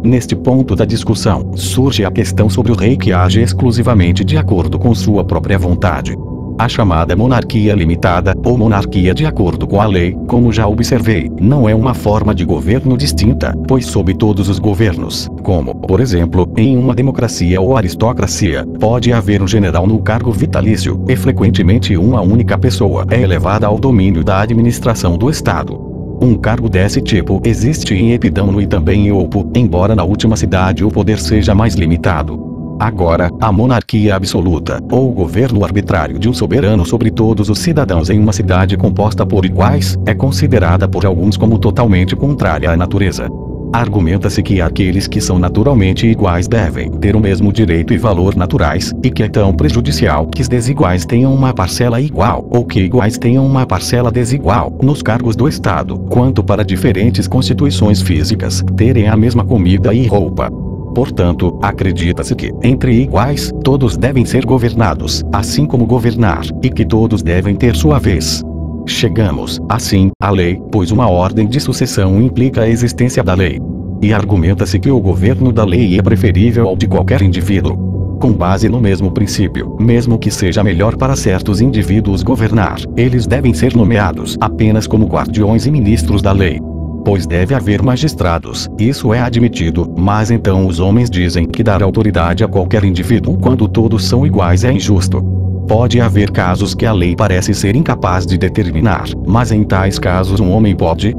Neste ponto da discussão, surge a questão sobre o rei que age exclusivamente de acordo com sua própria vontade. A chamada monarquia limitada, ou monarquia de acordo com a lei, como já observei, não é uma forma de governo distinta, pois sob todos os governos, como, por exemplo, em uma democracia ou aristocracia, pode haver um general no cargo vitalício, e frequentemente uma única pessoa é elevada ao domínio da administração do Estado. Um cargo desse tipo existe em Epidâmno e também em Olpo, embora na última cidade o poder seja mais limitado. Agora, a monarquia absoluta, ou o governo arbitrário de um soberano sobre todos os cidadãos em uma cidade composta por iguais, é considerada por alguns como totalmente contrária à natureza. Argumenta-se que aqueles que são naturalmente iguais devem ter o mesmo direito e valor naturais, e que é tão prejudicial que os desiguais tenham uma parcela igual, ou que iguais tenham uma parcela desigual, nos cargos do Estado, quanto para diferentes constituições físicas terem a mesma comida e roupa. Portanto, acredita-se que, entre iguais, todos devem ser governados, assim como governar, e que todos devem ter sua vez. Chegamos, assim, à lei, pois uma ordem de sucessão implica a existência da lei. E argumenta-se que o governo da lei é preferível ao de qualquer indivíduo. Com base no mesmo princípio, mesmo que seja melhor para certos indivíduos governar, eles devem ser nomeados apenas como guardiões e ministros da lei. Pois deve haver magistrados, isso é admitido, mas então os homens dizem que dar autoridade a qualquer indivíduo quando todos são iguais é injusto. Pode haver casos que a lei parece ser incapaz de determinar, mas em tais casos um homem pode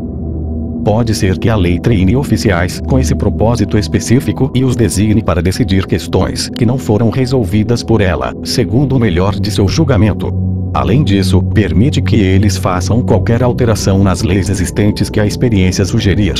ser que a lei treine oficiais com esse propósito específico e os designe para decidir questões que não foram resolvidas por ela, segundo o melhor de seu julgamento. Além disso, permite que eles façam qualquer alteração nas leis existentes que a experiência sugerir.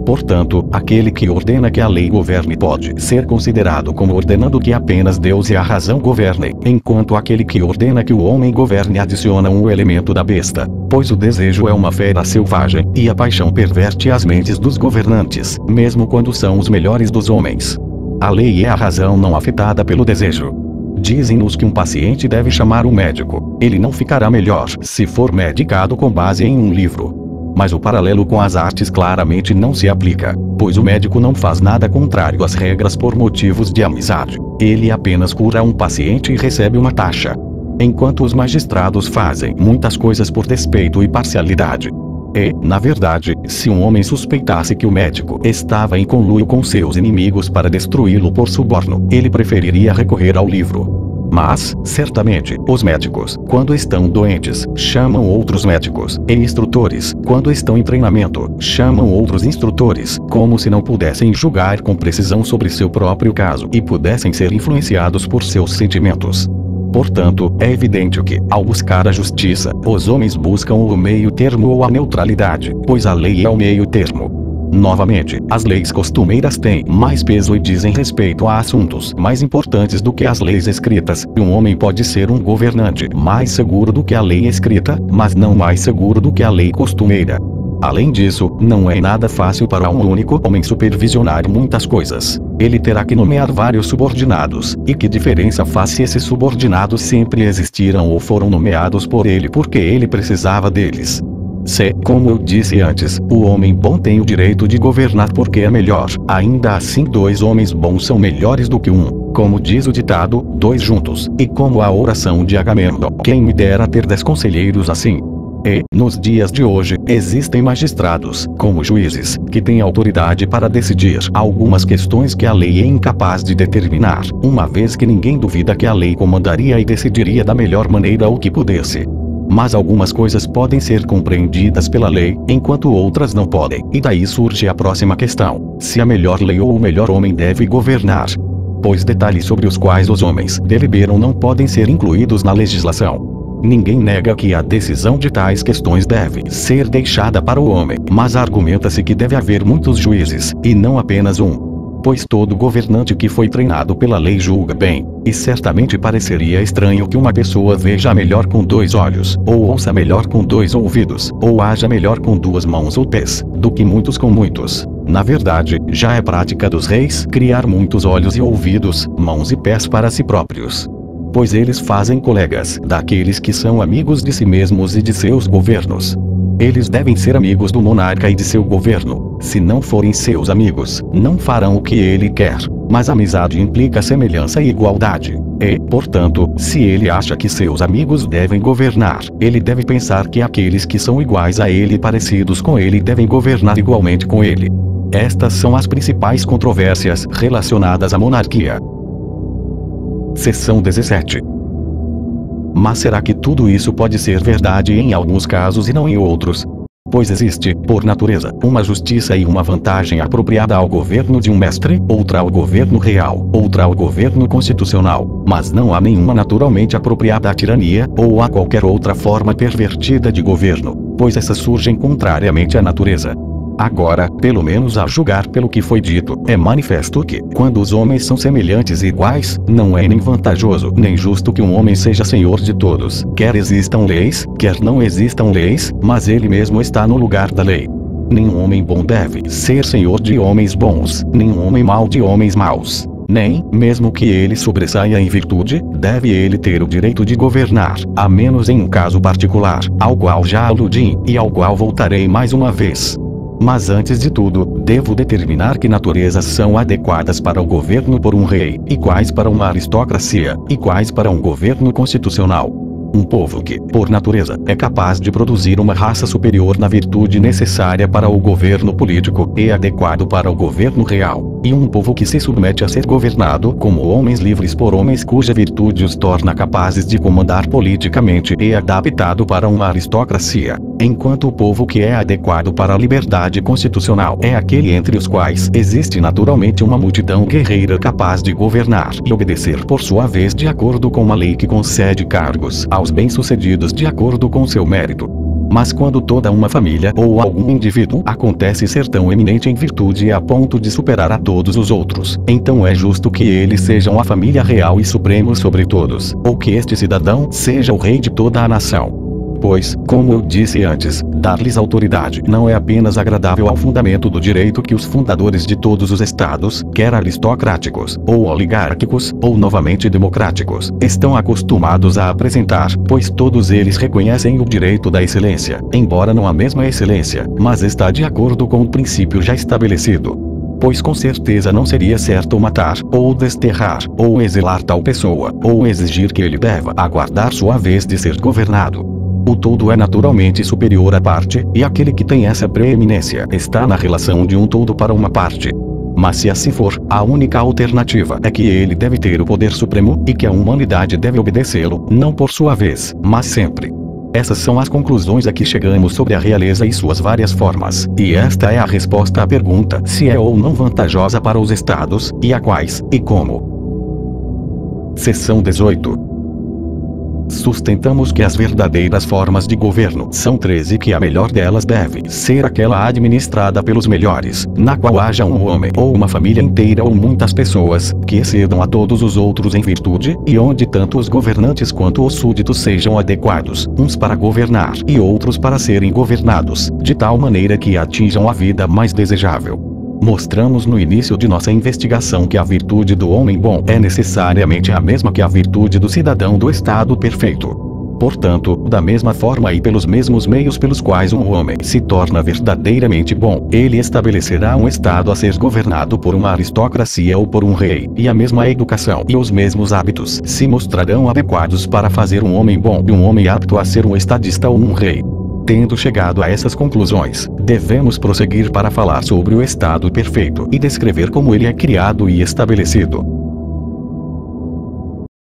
Portanto, aquele que ordena que a lei governe pode ser considerado como ordenando que apenas Deus e a razão governem, enquanto aquele que ordena que o homem governe adiciona um elemento da besta, pois o desejo é uma fera selvagem, e a paixão perverte as mentes dos governantes, mesmo quando são os melhores dos homens. A lei é a razão não afetada pelo desejo. Dizem-nos que um paciente deve chamar o médico. Ele não ficará melhor se for medicado com base em um livro. Mas o paralelo com as artes claramente não se aplica, pois o médico não faz nada contrário às regras por motivos de amizade. Ele apenas cura um paciente e recebe uma taxa. Enquanto os magistrados fazem muitas coisas por despeito e parcialidade. E, na verdade, se um homem suspeitasse que o médico estava em conluio com seus inimigos para destruí-lo por suborno, ele preferiria recorrer ao livro. Mas, certamente, os médicos, quando estão doentes, chamam outros médicos, e instrutores, quando estão em treinamento, chamam outros instrutores, como se não pudessem julgar com precisão sobre seu próprio caso e pudessem ser influenciados por seus sentimentos. Portanto, é evidente que, ao buscar a justiça, os homens buscam o meio termo ou a neutralidade, pois a lei é o meio termo. Novamente, as leis costumeiras têm mais peso e dizem respeito a assuntos mais importantes do que as leis escritas. Um homem pode ser um governante mais seguro do que a lei escrita, mas não mais seguro do que a lei costumeira. Além disso, não é nada fácil para um único homem supervisionar muitas coisas. Ele terá que nomear vários subordinados, e que diferença faz se esses subordinados sempre existiram ou foram nomeados por ele porque ele precisava deles? Se, como eu disse antes, o homem bom tem o direito de governar porque é melhor, ainda assim 2 homens bons são melhores do que um, como diz o ditado, 2 juntos, e como a oração de Agamemnon, quem me dera ter 10 conselheiros assim. E, nos dias de hoje, existem magistrados, como juízes, que têm autoridade para decidir algumas questões que a lei é incapaz de determinar, uma vez que ninguém duvida que a lei comandaria e decidiria da melhor maneira o que pudesse. Mas algumas coisas podem ser compreendidas pela lei, enquanto outras não podem, e daí surge a próxima questão: se a melhor lei ou o melhor homem deve governar. Pois detalhes sobre os quais os homens deliberam não podem ser incluídos na legislação. Ninguém nega que a decisão de tais questões deve ser deixada para o homem, mas argumenta-se que deve haver muitos juízes, e não apenas um. Pois todo governante que foi treinado pela lei julga bem, e certamente pareceria estranho que uma pessoa veja melhor com 2 olhos, ou ouça melhor com 2 ouvidos, ou haja melhor com 2 mãos ou pés, do que muitos com muitos. Na verdade, já é prática dos reis criar muitos olhos e ouvidos, mãos e pés para si próprios. Pois eles fazem colegas daqueles que são amigos de si mesmos e de seus governos. Eles devem ser amigos do monarca e de seu governo. Se não forem seus amigos, não farão o que ele quer. Mas amizade implica semelhança e igualdade. E, portanto, se ele acha que seus amigos devem governar, ele deve pensar que aqueles que são iguais a ele e parecidos com ele devem governar igualmente com ele. Estas são as principais controvérsias relacionadas à monarquia. Seção 17. Mas será que tudo isso pode ser verdade em alguns casos e não em outros? Pois existe, por natureza, uma justiça e uma vantagem apropriada ao governo de um mestre, outra ao governo real, outra ao governo constitucional, mas não há nenhuma naturalmente apropriada à tirania, ou a qualquer outra forma pervertida de governo, pois essas surgem contrariamente à natureza. Agora, pelo menos a julgar pelo que foi dito, é manifesto que, quando os homens são semelhantes e iguais, não é nem vantajoso nem justo que um homem seja senhor de todos, quer existam leis, quer não existam leis, mas ele mesmo está no lugar da lei. Nenhum homem bom deve ser senhor de homens bons, nenhum homem mau de homens maus. Nem, mesmo que ele sobressaia em virtude, deve ele ter o direito de governar, a menos em um caso particular, ao qual já aludi, e ao qual voltarei mais uma vez. Mas antes de tudo, devo determinar que naturezas são adequadas para o governo por um rei, e quais para uma aristocracia, e quais para um governo constitucional. Um povo que, por natureza, é capaz de produzir uma raça superior na virtude necessária para o governo político e adequado para o governo real, e um povo que se submete a ser governado como homens livres por homens cuja virtude os torna capazes de comandar politicamente e adaptado para uma aristocracia, enquanto o povo que é adequado para a liberdade constitucional é aquele entre os quais existe naturalmente uma multidão guerreira capaz de governar e obedecer por sua vez de acordo com uma lei que concede cargos aos bem-sucedidos de acordo com seu mérito. Mas quando toda uma família ou algum indivíduo acontece ser tão eminente em virtude a ponto de superar a todos os outros, então é justo que eles sejam a família real e supremo sobre todos, ou que este cidadão seja o rei de toda a nação. Pois, como eu disse antes, dar-lhes autoridade não é apenas agradável ao fundamento do direito que os fundadores de todos os estados, quer aristocráticos, ou oligárquicos, ou novamente democráticos, estão acostumados a apresentar, pois todos eles reconhecem o direito da excelência, embora não a mesma excelência, mas está de acordo com o princípio já estabelecido. Pois com certeza não seria certo matar, ou desterrar, ou exilar tal pessoa, ou exigir que ele deva aguardar sua vez de ser governado. O todo é naturalmente superior à parte, e aquele que tem essa preeminência está na relação de um todo para uma parte. Mas se assim for, a única alternativa é que ele deve ter o poder supremo, e que a humanidade deve obedecê-lo, não por sua vez, mas sempre. Essas são as conclusões a que chegamos sobre a realeza e suas várias formas, e esta é a resposta à pergunta se é ou não vantajosa para os estados, e a quais, e como. Seção 18. Sustentamos que as verdadeiras formas de governo são 13 e que a melhor delas deve ser aquela administrada pelos melhores, na qual haja um homem ou uma família inteira ou muitas pessoas, que excedam a todos os outros em virtude, e onde tanto os governantes quanto os súditos sejam adequados, uns para governar e outros para serem governados, de tal maneira que atinjam a vida mais desejável. Mostramos no início de nossa investigação que a virtude do homem bom é necessariamente a mesma que a virtude do cidadão do estado perfeito. Portanto, da mesma forma e pelos mesmos meios pelos quais um homem se torna verdadeiramente bom, ele estabelecerá um estado a ser governado por uma aristocracia ou por um rei, e a mesma educação e os mesmos hábitos se mostrarão adequados para fazer um homem bom e um homem apto a ser um estadista ou um rei. Tendo chegado a essas conclusões, devemos prosseguir para falar sobre o estado perfeito e descrever como ele é criado e estabelecido.